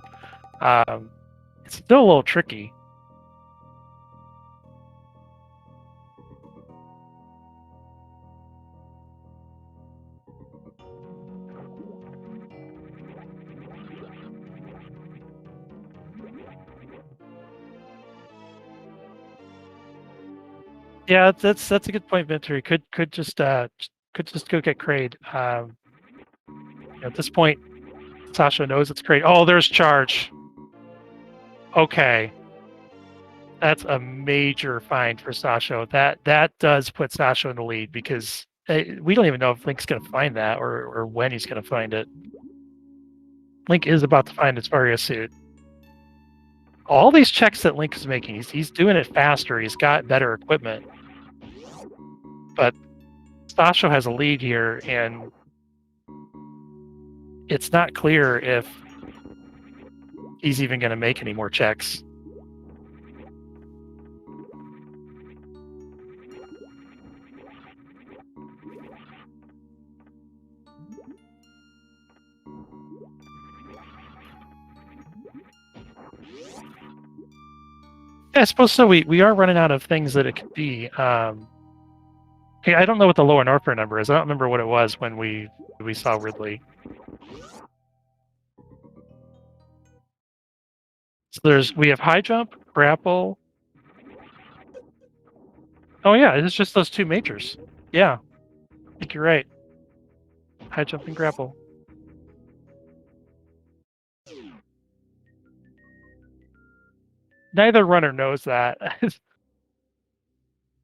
Speaker 1: It's still a little tricky. Yeah, that's a good point, Vinter. He could just go get Kraid. At this point, Sasha knows it's Kraid. Oh, there's charge. Okay, that's a major find for Sasha. That does put Sasha in the lead because we don't even know if Link's going to find that or when he's going to find it. Link is about to find his Varia suit. All these checks that Link is making, he's doing it faster. He's got better equipment. But Sasha has a lead here, and it's not clear if he's even going to make any more checks. Yeah, I suppose so. We are running out of things that it could be. Hey, I don't know what the lower Norfair number is. I don't remember what it was when we saw Ridley. So we have high jump, grapple. Oh yeah, it's just those 2 majors. Yeah, I think you're right. High jump and grapple. Neither runner knows that.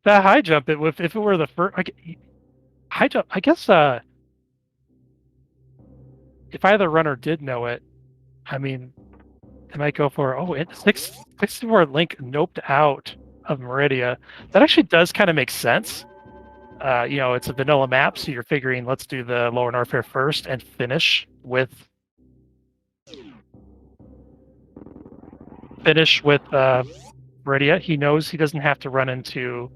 Speaker 1: That high jump, if it were the first high jump, I guess if either runner did know it, I mean, they might go for 64 Link noped out of Meridia. That actually does kind of make sense. you know, it's a vanilla map, so you're figuring let's do the Lower Norfair first and finish with Meridia. He knows he doesn't have to run into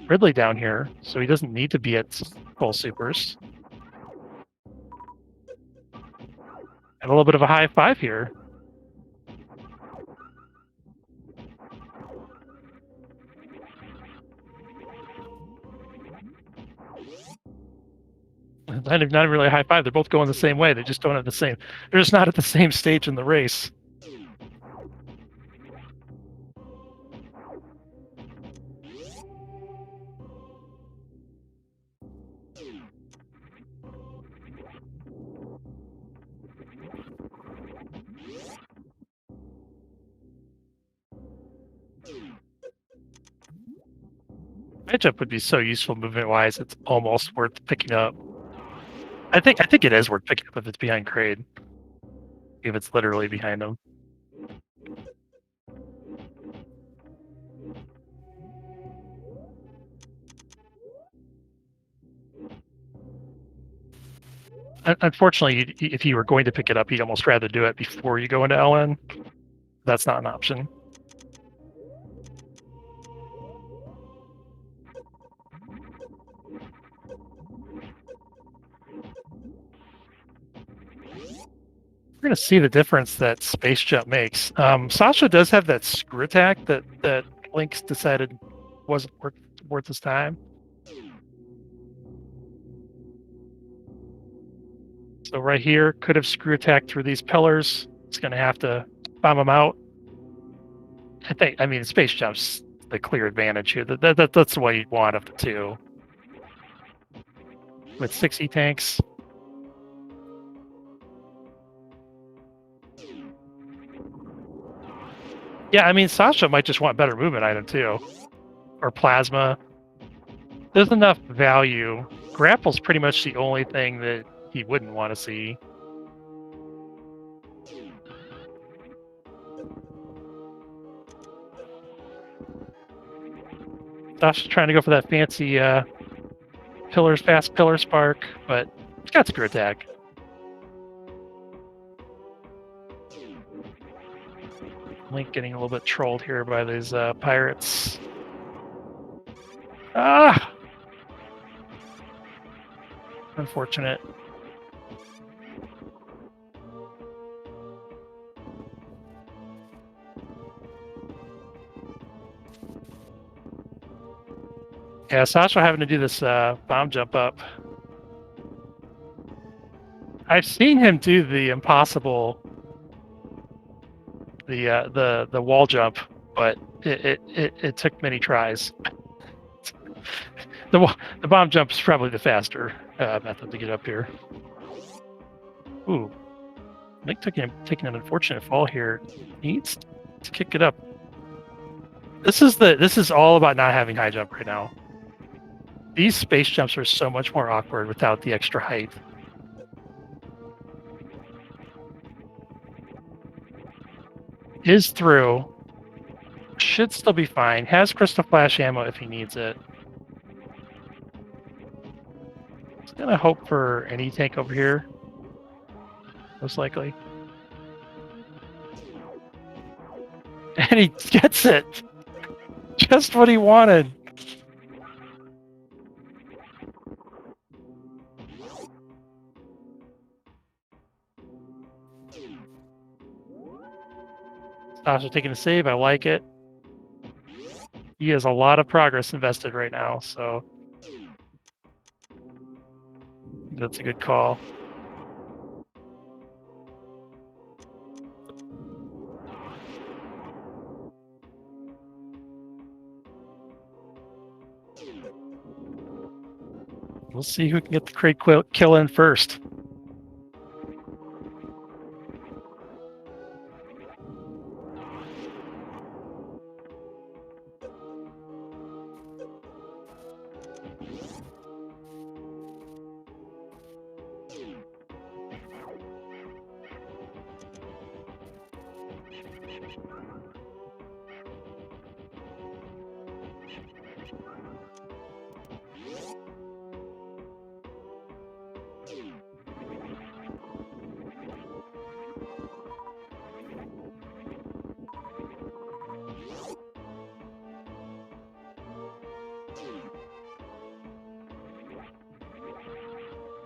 Speaker 1: Ridley down here, so he doesn't need to be at full supers. And a little bit of a high five here. Not even really a high five. They're both going the same way. They just don't have the same. They're just not at the same stage in the race. Matchup would be so useful movement-wise. It's almost worth picking up. I think it is worth picking up if it's behind Kraid. If it's literally behind him. Unfortunately, if you were going to pick it up, you'd almost rather do it before you go into LN. That's not an option. We're going to see the difference that Space Jump makes. Sasha does have that screw attack that Link's decided wasn't worth his time. So right here, could have screw attacked through these pillars. It's going to have to bomb them out. I mean, Space Jump's the clear advantage here. That's what you'd want of the two. With 6 E-tanks. Yeah, I mean, Sasha might just want better movement item too. Or plasma. There's enough value. Grapple's pretty much the only thing that he wouldn't want to see. Sasha's trying to go for that fancy fast pillar spark, but it's got screw attack. Link getting a little bit trolled here by these pirates. Ah! Unfortunate. Yeah, Sasha having to do this bomb jump up. I've seen him do the impossible, the wall jump, but it took many tries. The bomb jump is probably the faster method to get up here. Ooh, Nick taking an unfortunate fall here. Needs to kick it up. This is all about not having high jump right now. These space jumps are so much more awkward without the extra height. Is through. Should still be fine. Has Crystal Flash ammo if he needs it. He's gonna hope for an E-tank over here. Most likely. And he gets it! Just what he wanted! Sasha taking a save, I like it. He has a lot of progress invested right now, so that's a good call. We'll see who can get the crate kill in first.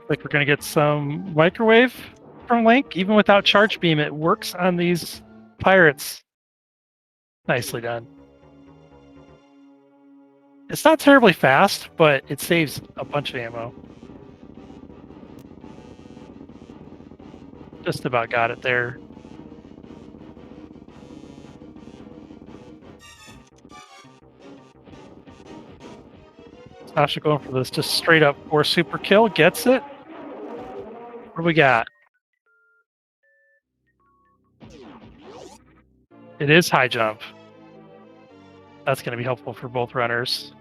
Speaker 1: Like we're gonna get some microwave from Link. Even without charge beam, it works on these pirates. Nicely done. It's not terribly fast, but it saves a bunch of ammo. Just about got it there. Sasha going for this just straight up or super kill. Gets it. What do we got? It is high jump. That's going to be helpful for both runners.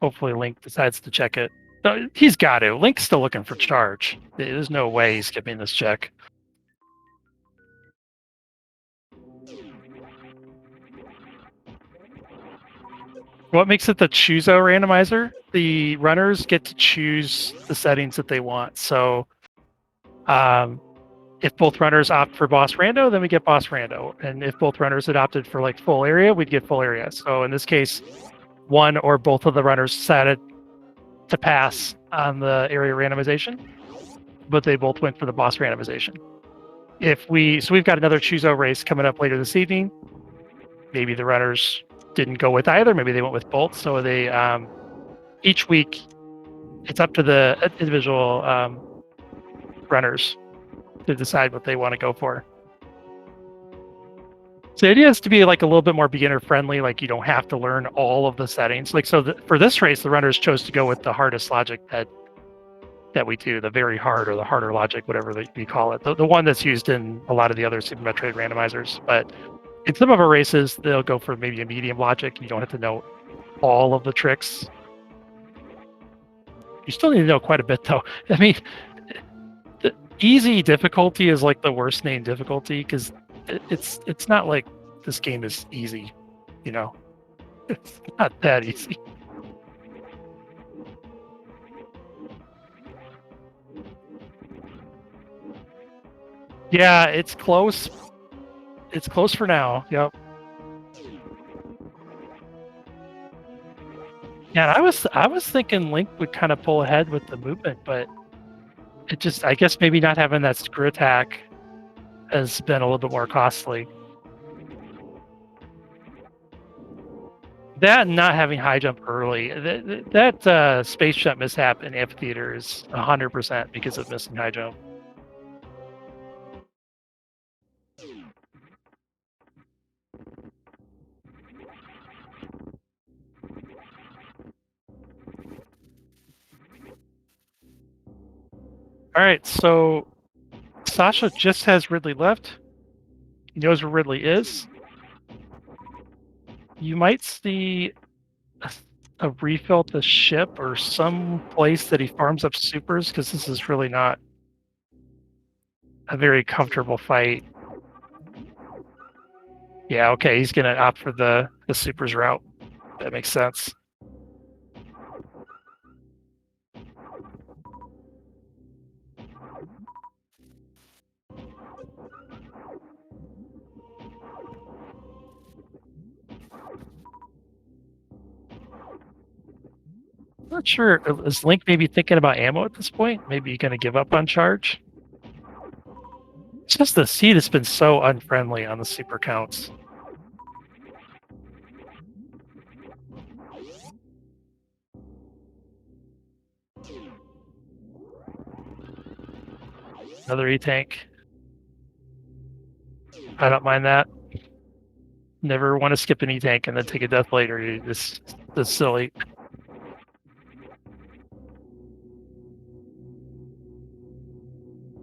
Speaker 1: Hopefully Link decides to check it. No, he's got to. Link's still looking for charge. There's no way he's skipping this check. What makes it the Choozo Randomizer? The runners get to choose the settings that they want. So if both runners opt for boss rando, then we get boss rando. And if both runners adopted for like full area, we'd get full area. So in this case, one or both of the runners decided to pass on the area randomization, but they both went for the boss randomization. So we've got another Choozo race coming up later this evening. Maybe the runners didn't go with either. Maybe they went with both. So they each week, it's up to the individual runners to decide what they want to go for. So the idea is to be like a little bit more beginner friendly. Like you don't have to learn all of the settings. Like for this race, the runners chose to go with the hardest logic that we do, the very hard or the harder logic, whatever we call it, the one that's used in a lot of the other Super Metroid randomizers. But in some of our races, they'll go for maybe a medium logic. You don't have to know all of the tricks. You still need to know quite a bit, though. I mean, the easy difficulty is like the worst named difficulty because it's not like this game is easy, you know. It's not that easy. Yeah, it's close. It's close for now. Yep. Yeah, I was thinking Link would kind of pull ahead with the movement, but it just I guess maybe not having that screw attack has been a little bit more costly. That and not having high jump early, that space jump mishap in Amphitheater is 100% because of missing high jump. All right, so Sasha just has Ridley left. He knows where Ridley is. You might see a refill at the ship or some place that he farms up supers because this is really not a very comfortable fight. Yeah, okay, he's gonna opt for the supers route. That makes sense. Not sure. Is Link maybe thinking about ammo at this point? Maybe you're gonna give up on charge? It's just the seed has been so unfriendly on the super counts. Another E-tank. I don't mind that. Never want to skip an E-tank and then take a death later. This is silly.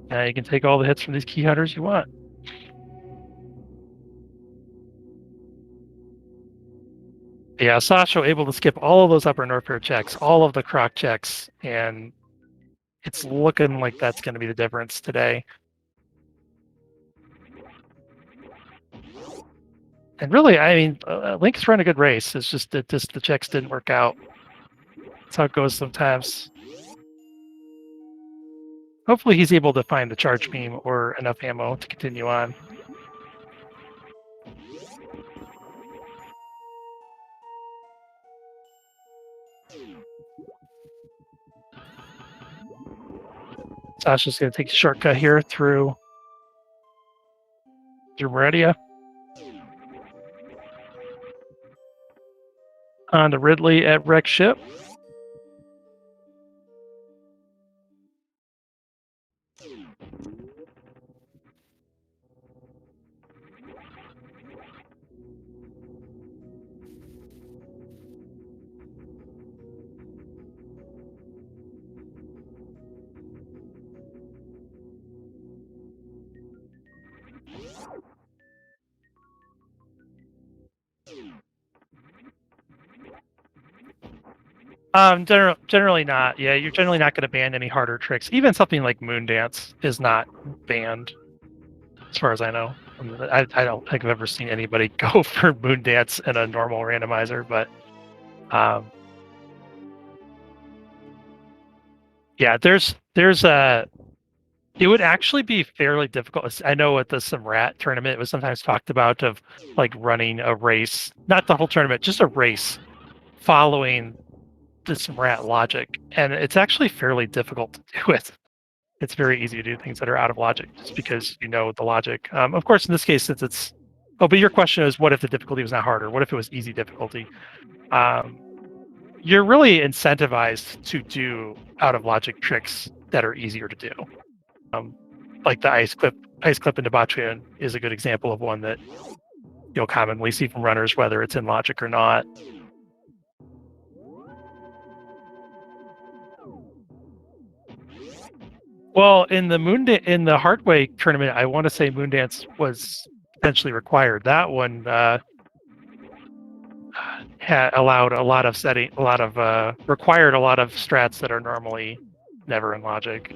Speaker 1: Yeah, you can take all the hits from these key hunters you want. Yeah, Sasha able to skip all of those upper north pair checks, all of the croc checks, and it's looking like that's going to be the difference today. And really, I mean, Link's run a good race. It's just that the checks didn't work out. That's how it goes sometimes. Hopefully he's able to find the charge beam or enough ammo to continue on. Sasha's going to take a shortcut here through Meridia. On to Ridley at Wreck Ship. Generally not. Yeah, you're generally not going to ban any harder tricks. Even something like Moon Dance is not banned, as far as I know. I don't think I've ever seen anybody go for Moon Dance in a normal randomizer, but yeah, there's a. It would actually be fairly difficult. I know at the Simrat tournament, it was sometimes talked about of like running a race, not the whole tournament, just a race following the Simrat logic, and it's actually fairly difficult to do it. It's very easy to do things that are out of logic just because you know the logic. Of course, in this case, since it's but your question is, what if the difficulty was not harder? What if it was easy difficulty? You're really incentivized to do out of logic tricks that are easier to do. Like the ice clip into Botchun is a good example of one that you'll commonly see from runners, whether it's in logic or not. Well, in the Hardway tournament, I want to say Moondance was potentially required. That one allowed a lot of required a lot of strats that are normally never in logic.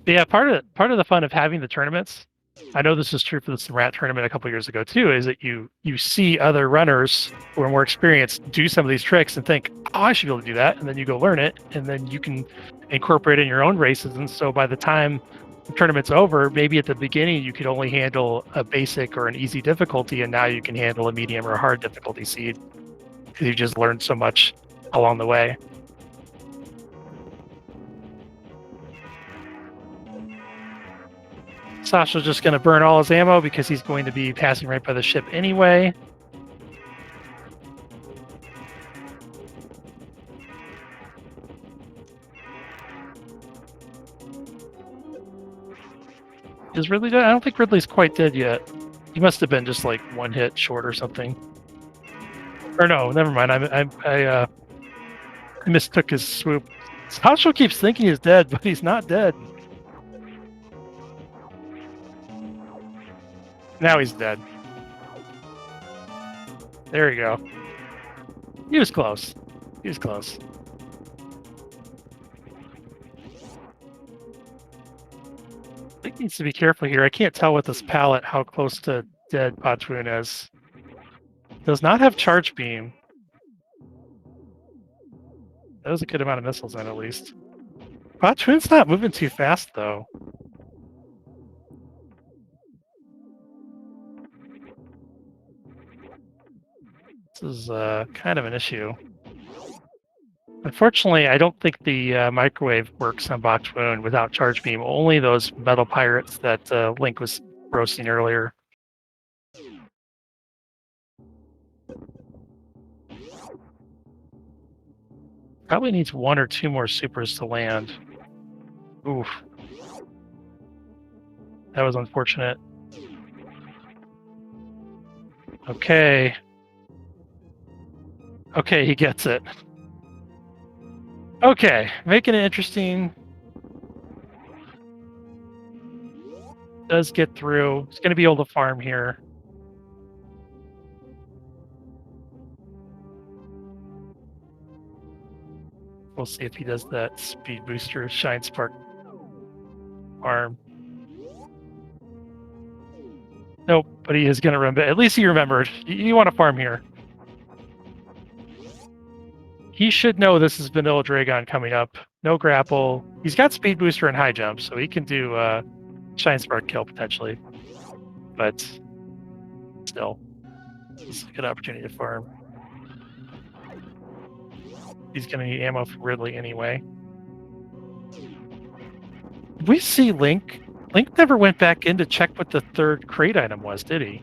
Speaker 1: But yeah, part of the fun of having the tournaments, I know this is true for the Simrat tournament a couple years ago too, is that you see other runners who are more experienced do some of these tricks and think, oh, I should be able to do that, and then you go learn it, and then you can incorporate it in your own races. And so by the time the tournament's over, maybe at the beginning you could only handle a basic or an easy difficulty, and now you can handle a medium or a hard difficulty seed because you just learned so much along the way. Sasha's just going to burn all his ammo because he's going to be passing right by the ship anyway. Is Ridley dead? I don't think Ridley's quite dead yet. He must have been just like one hit short or something. Or no, never mind. I mistook his swoop. Sasha keeps thinking he's dead, but he's not dead. Now he's dead. There you go. He was close. He was close. I think he needs to be careful here. I can't tell with this palette how close to dead Botchun is. Does not have charge beam. That was a good amount of missiles in, at least. Botchun's not moving too fast, though. This is kind of an issue. Unfortunately, I don't think the microwave works on Botchun without charge beam. Only those metal pirates that Link was roasting earlier. Probably needs one or two more supers to land. Oof. That was unfortunate. Okay. Okay, he gets it. Okay, making it interesting. Does get through. He's going to be able to farm here. We'll see if he does that speed booster Shine Spark farm. Nope, but he is going to remember. At least he remembered. You want to farm here. He should know this is Vanilla Dragon coming up. No grapple. He's got speed booster and high jump, so he can do Shine Spark kill potentially. but still, it's a good opportunity to farm. He's going to need ammo for Ridley anyway. Did we see Link? Link never went back in to check what the third crate item was, did he?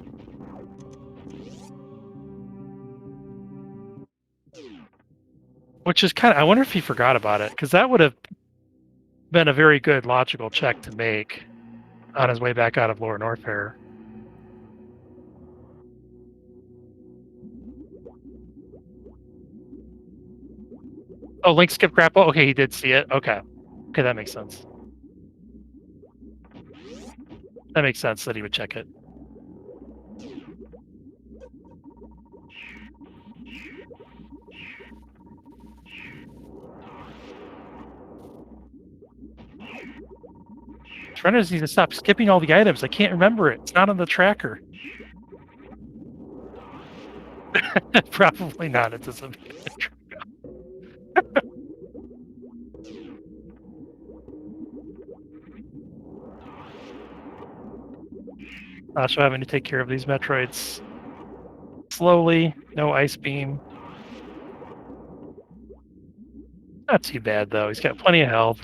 Speaker 1: Which is kind of, I wonder if he forgot about it, because that would have been a very good logical check to make on his way back out of Lower Norfair. Oh, Link skipped grapple? Okay, he did see it. Okay. Okay, that makes sense. That makes sense that he would check it. Runners need to stop skipping all the items. I can't remember it. It's not on the tracker. Probably not. It doesn't. So having to take care of these Metroids slowly. No ice beam. Not too bad though. He's got plenty of health.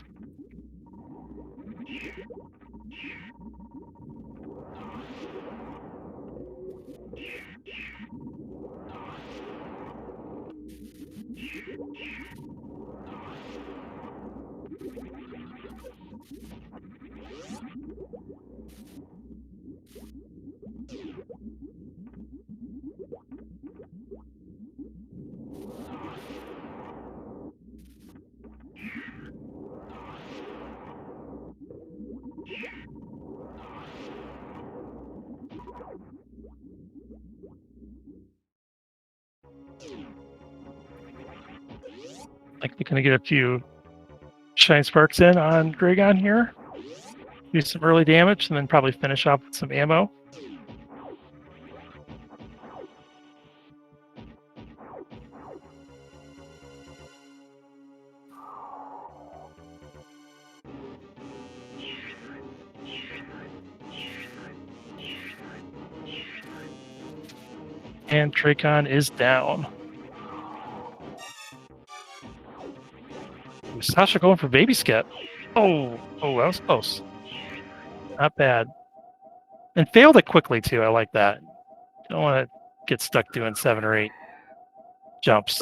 Speaker 1: Like we're gonna get a few Shine Sparks in on Dragon here. Do some early damage and then probably finish off with some ammo. And Dracon is down. Ooh, Sasha going for baby skip. Oh, that was close. Not bad. And failed it quickly too. I like that. Don't want to get stuck doing 7 or 8 jumps.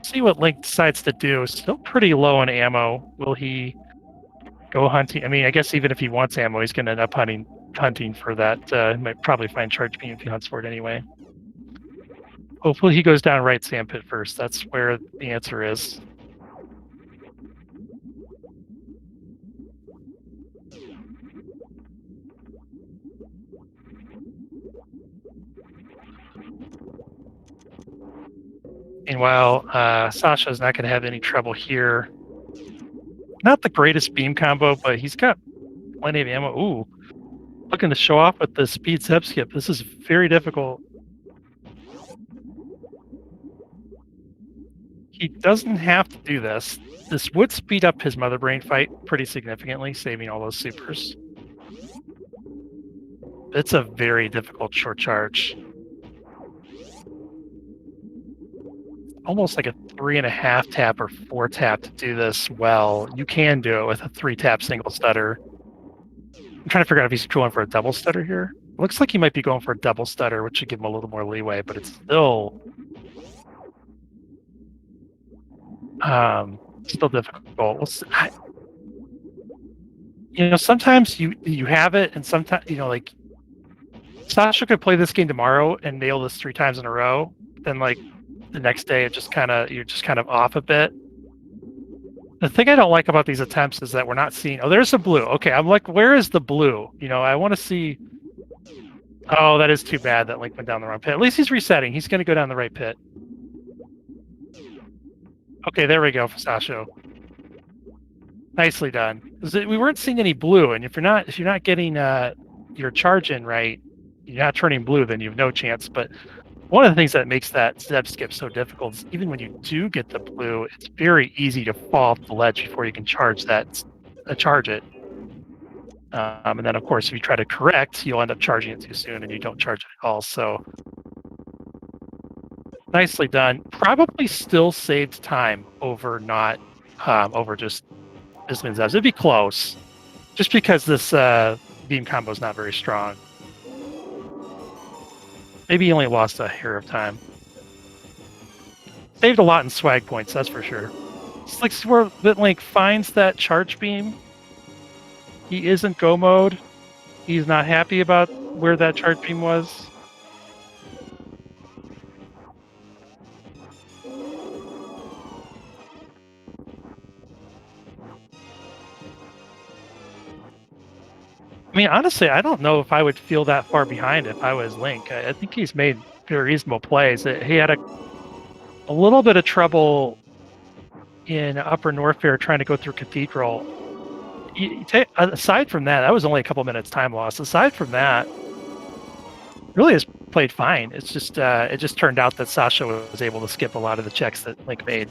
Speaker 1: See what Link decides to do. Still pretty low on ammo. Will he go hunting? I mean, I guess even if he wants ammo, he's going to end up hunting for that. He might probably find charge beam if he hunts for it anyway. Hopefully he goes down right sandpit first. That's where the answer is. Meanwhile, Sasha's not going to have any trouble here. Not the greatest beam combo, but he's got plenty of ammo. Ooh, looking to show off with the speed sub skip. This is very difficult. He doesn't have to do this. This would speed up his Mother Brain fight pretty significantly, saving all those supers. It's a very difficult short charge. Almost like a 3.5 tap or 4 tap to do this well. You can do it with a 3 tap single stutter. I'm trying to figure out if he's going for a double stutter here. Looks like he might be going for a double stutter, which should give him a little more leeway, but it's still difficult. Sometimes you have it, and sometimes like Sasha could play this game tomorrow and nail this 3 times in a row. Then like the next day, you're just kind of off a bit. The thing I don't like about these attempts is that we're not seeing. Oh, there's a blue. Okay, I'm like, where is the blue? I want to see. Oh, that is too bad that Link went down the wrong pit. At least he's resetting. He's going to go down the right pit. Okay, there we go for Sasha. Nicely done. We weren't seeing any blue, and if you're not getting your charge in right, you're not turning blue, then you have no chance. But one of the things that makes that step skip so difficult is even when you do get the blue, it's very easy to fall off the ledge before you can charge it. And then, of course, if you try to correct, you'll end up charging it too soon, and you don't charge it at all. So nicely done. Probably still saved time over not over just Bisman's Zebs. It'd be close, just because this beam combo is not very strong. Maybe he only lost a hair of time. Saved a lot in swag points, that's for sure. It's like where Bitlink finds that charge beam. He is in go mode. He's not happy about where that charge beam was. I mean, honestly, I don't know if I would feel that far behind if I was Link. I think he's made very reasonable plays. He had a little bit of trouble in Upper North Fair trying to go through Cathedral. Aside from that, that was only a couple minutes time loss. Aside from that, really has played fine. It's just it just turned out that Sasha was able to skip a lot of the checks that Link made.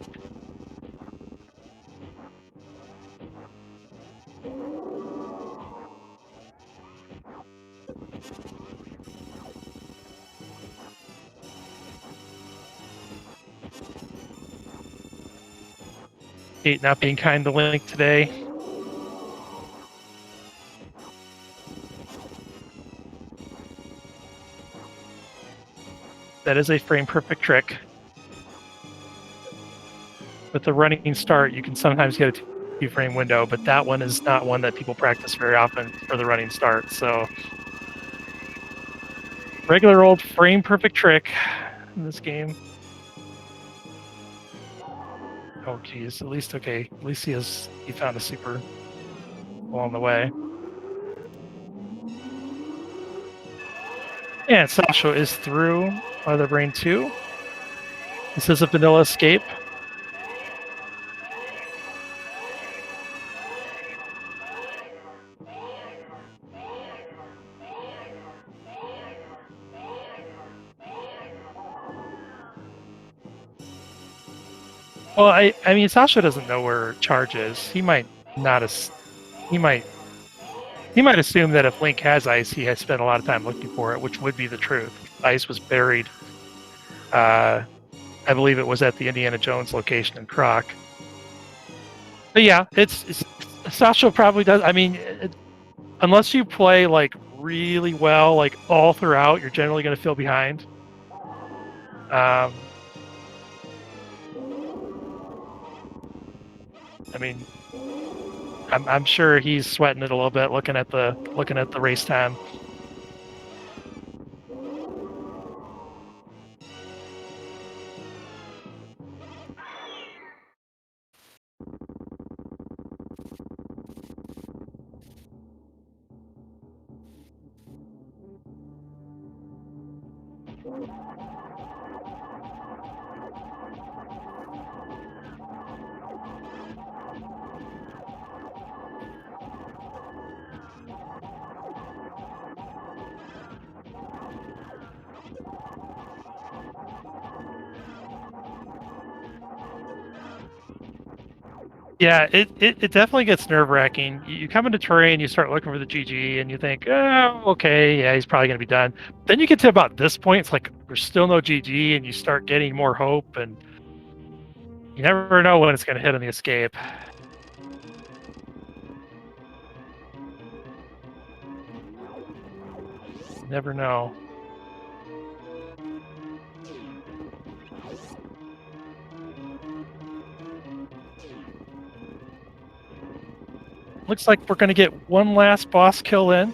Speaker 1: Kate not being kind to Link today. That is a frame perfect trick. With the running start, you can sometimes get a 2-frame window, but that one is not one that people practice very often for the running start. So regular old frame perfect trick in this game. Oh geez, at least okay. At least he found a super along the way. And Sasha is through Mother Brain 2. This is a vanilla escape. Well, I mean, Sasha doesn't know where charge is. He might not. He might assume that if Link has ice, he has spent a lot of time looking for it, which would be the truth. Ice was buried. I believe it was at the Indiana Jones location in Croc. But yeah, it's Sasha probably does. I mean, unless you play like really well, like all throughout, you're generally going to feel behind. I mean, I'm sure he's sweating it a little bit looking at the race time. Yeah, it definitely gets nerve-wracking. You come into terrain, you start looking for the GG, and you think, oh, okay, yeah, he's probably going to be done. Then you get to about this point, it's like, there's still no GG, and you start getting more hope, and you never know when it's going to hit on the escape. You never know. Looks like we're going to get one last boss kill in.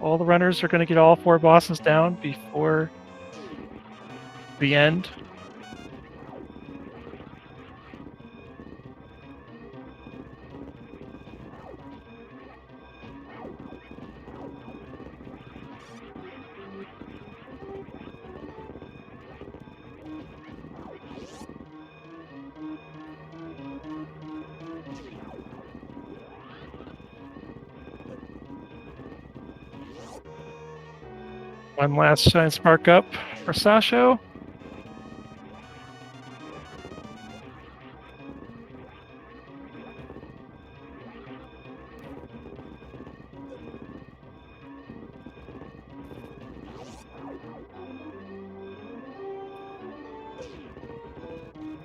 Speaker 1: All the runners are going to get all 4 bosses down before the end. One last shine spark up for Sasho.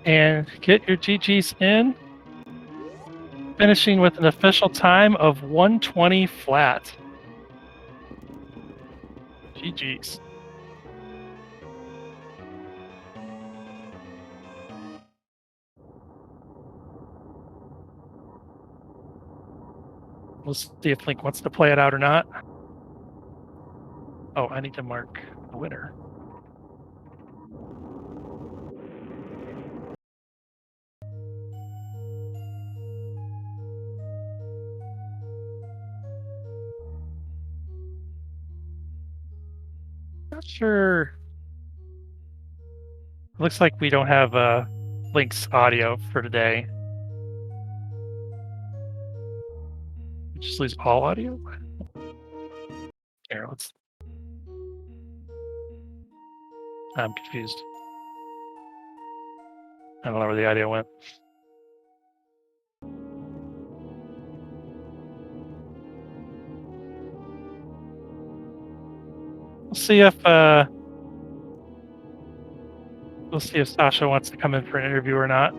Speaker 1: And get your GGs in. Finishing with an official time of 120 flat. GGs. We'll see if Link wants to play it out or not. Oh, I need to mark the winner. Not sure. Looks like we don't have Link's audio for today. Just lose all audio? Here, let's. I'm confused. I don't know where the audio went. We'll see if Sasha wants to come in for an interview or not.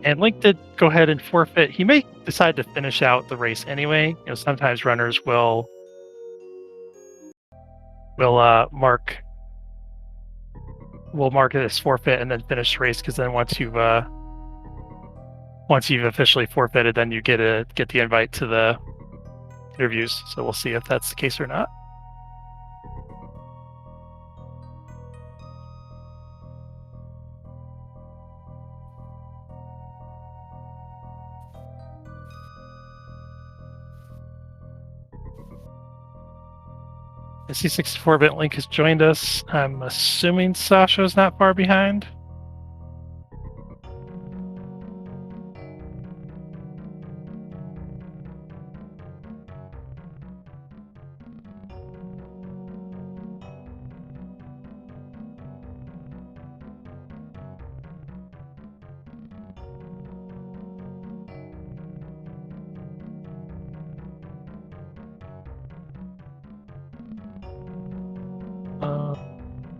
Speaker 1: And Link did go ahead and forfeit. He may decide to finish out the race anyway. You know, sometimes runners will mark it as forfeit and then finish the race, because then once you've officially forfeited, then you get the invite to the interviews. So we'll see if that's the case or not. I see 64-bit Link has joined us. I'm assuming Sasha's not far behind.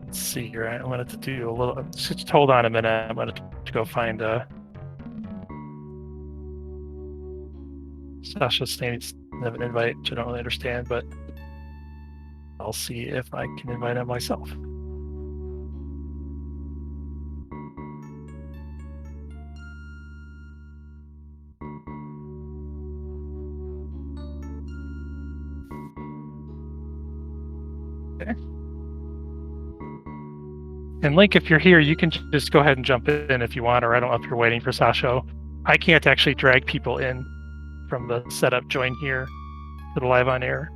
Speaker 1: Let's see here. I wanted to do a little. Just hold on a minute. I'm going to go find Sasha's standing of an invite, which I don't really understand, but I'll see if I can invite him myself. Okay. And Link, if you're here, you can just go ahead and jump in if you want, or I don't know if you're waiting for Sasha. I can't actually drag people in from the setup join here to the live on air.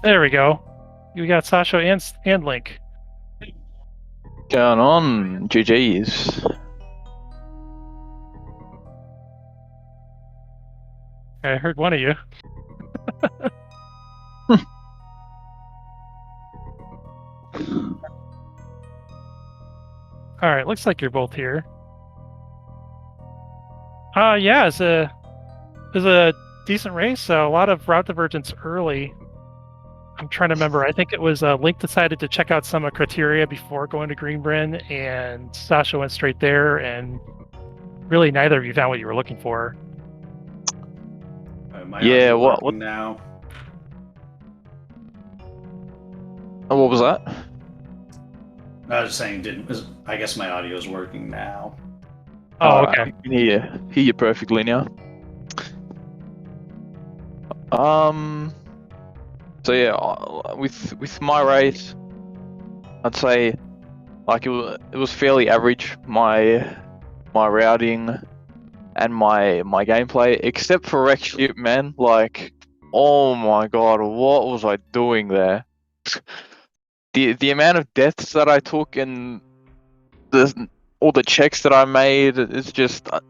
Speaker 1: There we go. You got Sasha and Link.
Speaker 2: Going on, GG's.
Speaker 1: I heard one of you. All right, looks like you're both here. Yeah, it was a decent race. A lot of route divergence early. I'm trying to remember. I think it was Link decided to check out some criteria before going to Greenbryn, and Sasha went straight there, and really neither of you found what you were looking for.
Speaker 2: Yeah, what
Speaker 3: now?
Speaker 2: Oh, what was that?
Speaker 3: I was just saying, I guess my audio is working now.
Speaker 1: Oh, okay.
Speaker 2: I can hear you perfectly now. So yeah, with my race, I'd say like it was fairly average. My routing and my gameplay, except for wreck ship, man. Like, oh my god, what was I doing there? The amount of deaths that I took and all the checks that I made, it's just I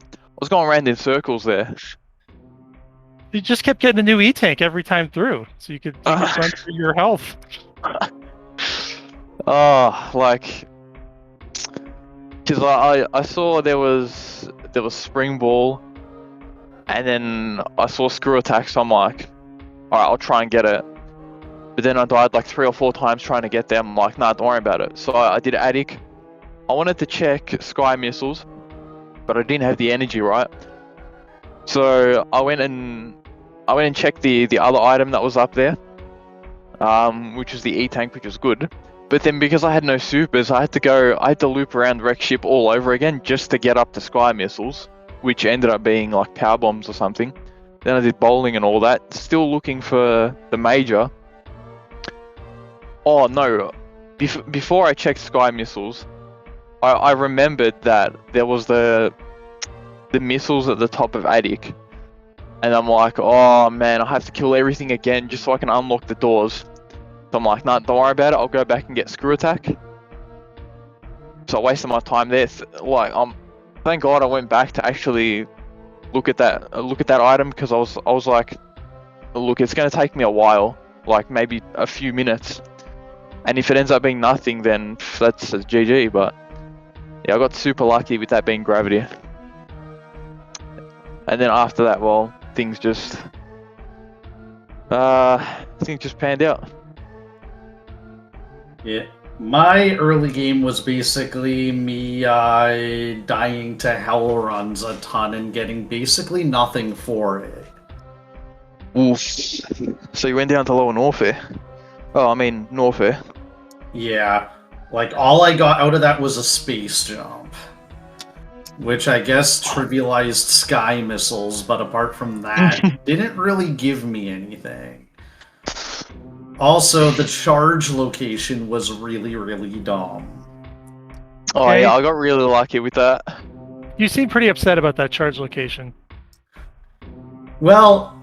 Speaker 2: was going around in circles there.
Speaker 1: You just kept getting a new E-tank every time through, so you could run through your health.
Speaker 2: Oh, like, because I saw there was spring ball, and then I saw screw attack, so I'm like, all right, I'll try and get it. But then I died like 3 or 4 times trying to get them. I'm like, nah, don't worry about it. So I did attic. I wanted to check sky missiles, but I didn't have the energy, right? So I went and checked the other item that was up there, which was the E-tank, which was good. But then because I had no supers, I had to loop around wreck ship all over again just to get up to sky missiles, which ended up being like power bombs or something. Then I did bowling and all that, still looking for the major. Oh no, before I checked sky missiles, I remembered that there was the missiles at the top of attic. And I'm like, oh man, I have to kill everything again just so I can unlock the doors. So I'm like, nah, don't worry about it. I'll go back and get screw attack. So I wasted my time there. Thank God I went back to actually look at that item, because I was like, look, it's gonna take me a while, like maybe a few minutes. And if it ends up being nothing, then that's a GG. But yeah, I got super lucky with that being gravity. And then after that, well, things just panned out.
Speaker 3: Yeah. My early game was basically me dying to hell runs a ton and getting basically nothing for it.
Speaker 2: Oof. So you went down to lower Norfair? Oh, I mean Norfair.
Speaker 3: Yeah. Like, all I got out of that was a space jump. Which I guess trivialized sky missiles, but apart from that, didn't really give me anything. Also, the charge location was really, really dumb.
Speaker 2: Oh
Speaker 1: Okay.
Speaker 2: yeah, I got really lucky with that.
Speaker 1: You seem pretty upset about that charge location.
Speaker 3: Well,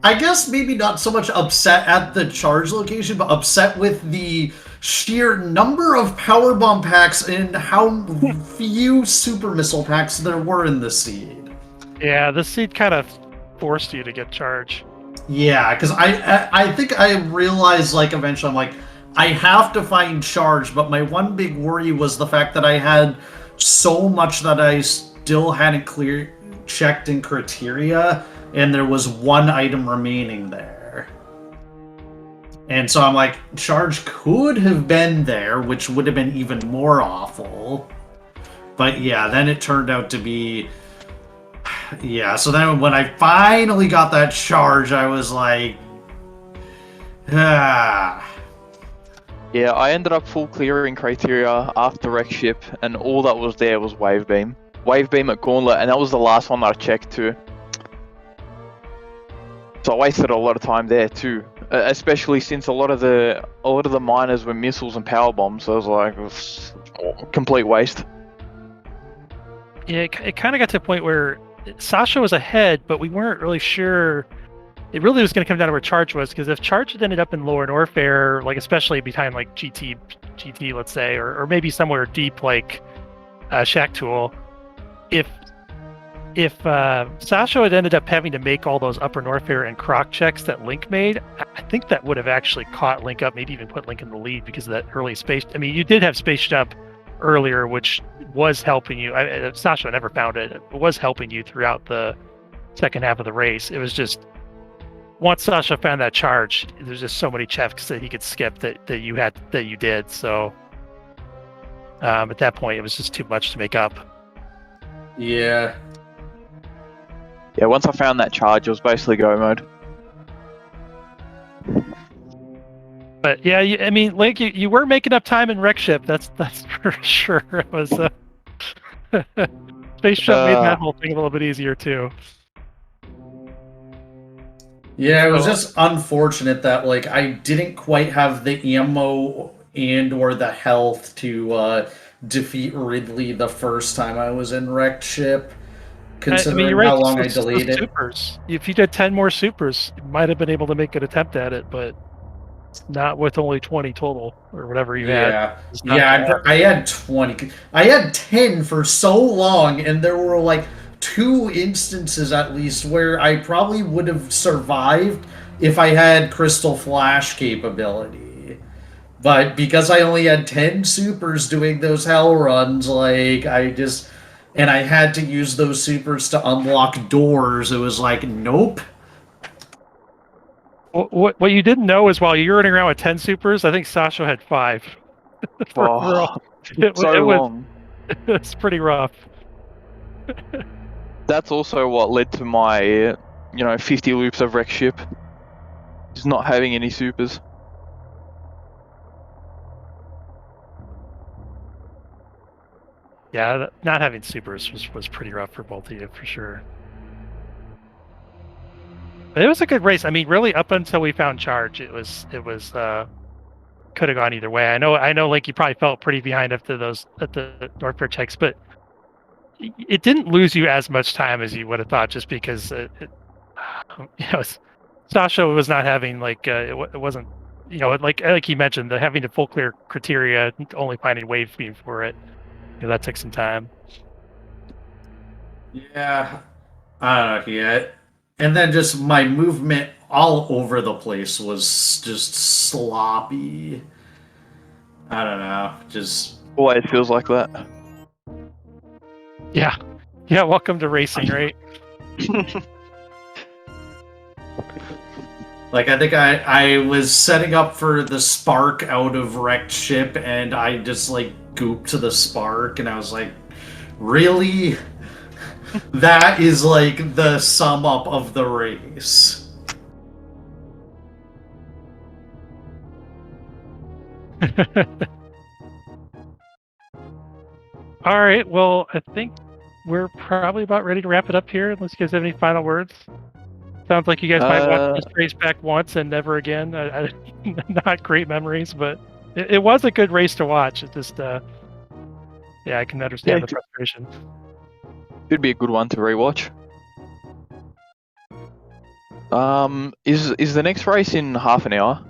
Speaker 3: I guess maybe not so much upset at the charge location, but upset with the sheer number of power bomb packs and how few super missile packs there were in the seed.
Speaker 1: Yeah, this seed kind of forced you to get charge.
Speaker 3: Yeah, because I think I realized, like, eventually I'm like, I have to find charge, but my one big worry was the fact that I had so much that I still hadn't checked in criteria, and there was one item remaining there. And so I'm like, charge could have been there, which would have been even more awful. But yeah, then it turned out to be... Yeah, so then when I finally got that charge, I was like... Ah.
Speaker 2: Yeah, I ended up full clearing criteria after wreck ship, and all that was there was wave beam. Wave beam at Gauntlet, and that was the last one that I checked too. So I wasted a lot of time there too, especially since a lot of the miners were missiles and power bombs. So I was like, it was a complete waste.
Speaker 1: Yeah, it kind of got to a point where Sasha was ahead, but we weren't really sure. It really was going to come down to where charge was, because if charge had ended up in lower Norfair, like especially behind like GT, let's say, or maybe somewhere deep like Shack Tool, if Sasha had ended up having to make all those upper Norfair and Croc checks that Link made, I think that would have actually caught Link up, maybe even put Link in the lead because of that early space. I mean, you did have space jump earlier, which was helping you. Sasha never found it. It was helping you throughout the second half of the race. It was just once Sasha found that charge, there's just so many checks that he could skip that you did. So at that point, it was just too much to make up.
Speaker 3: Yeah.
Speaker 2: Yeah, once I found that charge, it was basically go mode.
Speaker 1: But yeah, I mean, Link, you were making up time in wreck ship. That's for sure. It was space jump made that whole thing a little bit easier too.
Speaker 3: Yeah, it was
Speaker 1: So-
Speaker 3: just unfortunate that like I didn't quite have the ammo and or the health to defeat Ridley the first time I was in Wrecked Ship,
Speaker 1: I mean, you're
Speaker 3: considering
Speaker 1: right.
Speaker 3: how long I
Speaker 1: Those
Speaker 3: delayed it.
Speaker 1: supers. If you did 10 more supers, you might have been able to make an attempt at it, but not with only 20 total or whatever you had.
Speaker 3: Yeah,
Speaker 1: It's not
Speaker 3: yeah,
Speaker 1: gonna happen.
Speaker 3: I had 20. I had 10 for so long, and there were like two instances at least where I probably would have survived if I had Crystal Flash capability. But because I only had 10 supers doing those hell runs, like, and I had to use those supers to unlock doors, it was like, nope.
Speaker 1: What you didn't know is while you're running around with 10 supers, I think Sasha had 5. For all.
Speaker 2: Oh,
Speaker 1: It,
Speaker 2: so
Speaker 1: it was
Speaker 2: long.
Speaker 1: it's pretty rough.
Speaker 2: That's also what led to my, 50 loops of Wreck Ship. Is not having any supers.
Speaker 1: Yeah, not having supers was pretty rough for both of you for sure. But it was a good race. I mean, really, up until we found charge, it was could have gone either way. I know, like you probably felt pretty behind after those at the North Fair checks, but it didn't lose you as much time as you would have thought, just because Sasha was not having like it wasn't like you mentioned, the having the full clear criteria, only finding wave beam for it. That took some time.
Speaker 3: Yeah, I don't know, yeah. And then just my movement all over the place was just sloppy. I don't know, just
Speaker 2: Always feels like that.
Speaker 1: Yeah, yeah. Welcome to racing, right?
Speaker 3: like I think I was setting up for the spark out of Wrecked Ship, and I just like gooped the spark, and I was like, really? That is like the sum up of the race.
Speaker 1: All right. Well, I think we're probably about ready to wrap it up here. Unless you guys have any final words. Sounds like you guys might watch this race back once and never again. Not great memories, but it was a good race to watch. It just, yeah, I can understand the frustration.
Speaker 2: Should be a good one to rewatch. Is the next race in half an hour?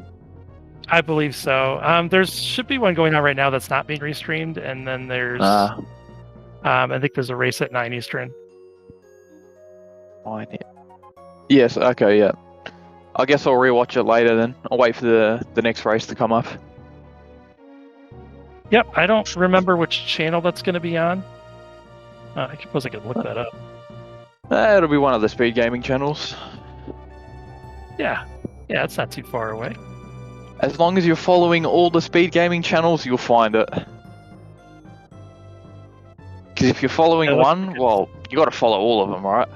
Speaker 1: I believe so. There should be one going on right now that's not being restreamed, and then there's, I think there's a race at 9 Eastern.
Speaker 2: Yes. Okay. Yeah. I guess I'll rewatch it later then. I'll wait for the next race to come up.
Speaker 1: Yep. I don't remember which channel that's going to be on. I suppose I could look that up.
Speaker 2: It'll be one of the SpeedGaming channels.
Speaker 1: Yeah, it's not too far away.
Speaker 2: As long as you're following all the SpeedGaming channels, you'll find it. Because if you're following one, well, you got to follow all of them, right?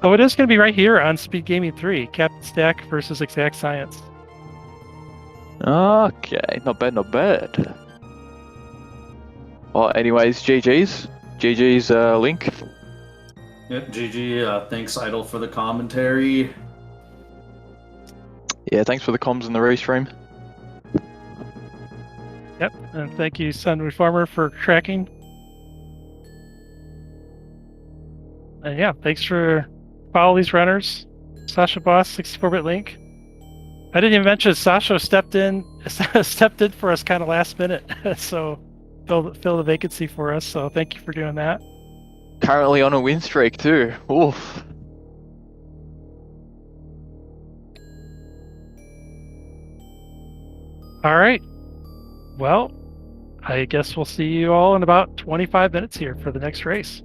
Speaker 1: Oh, it is going to be right here on SpeedGaming 3, Captain Stack versus Exact Science.
Speaker 2: Okay, not bad, not bad. Well, anyways, GG's link.
Speaker 3: Yep, GG. Thanks, Idle, for the commentary.
Speaker 2: Yeah, thanks for the comms and the restream.
Speaker 1: Yep, and thank you, Sun Reformer, for tracking. And yeah, thanks for follow these runners. Sasha Boss, 64-bit link. I didn't even mention Sasha stepped in for us kind of last minute, so fill the vacancy for us. So thank you for doing that.
Speaker 2: Currently on a win streak too. Oof.
Speaker 1: All right. Well, I guess we'll see you all in about 25 minutes here for the next race.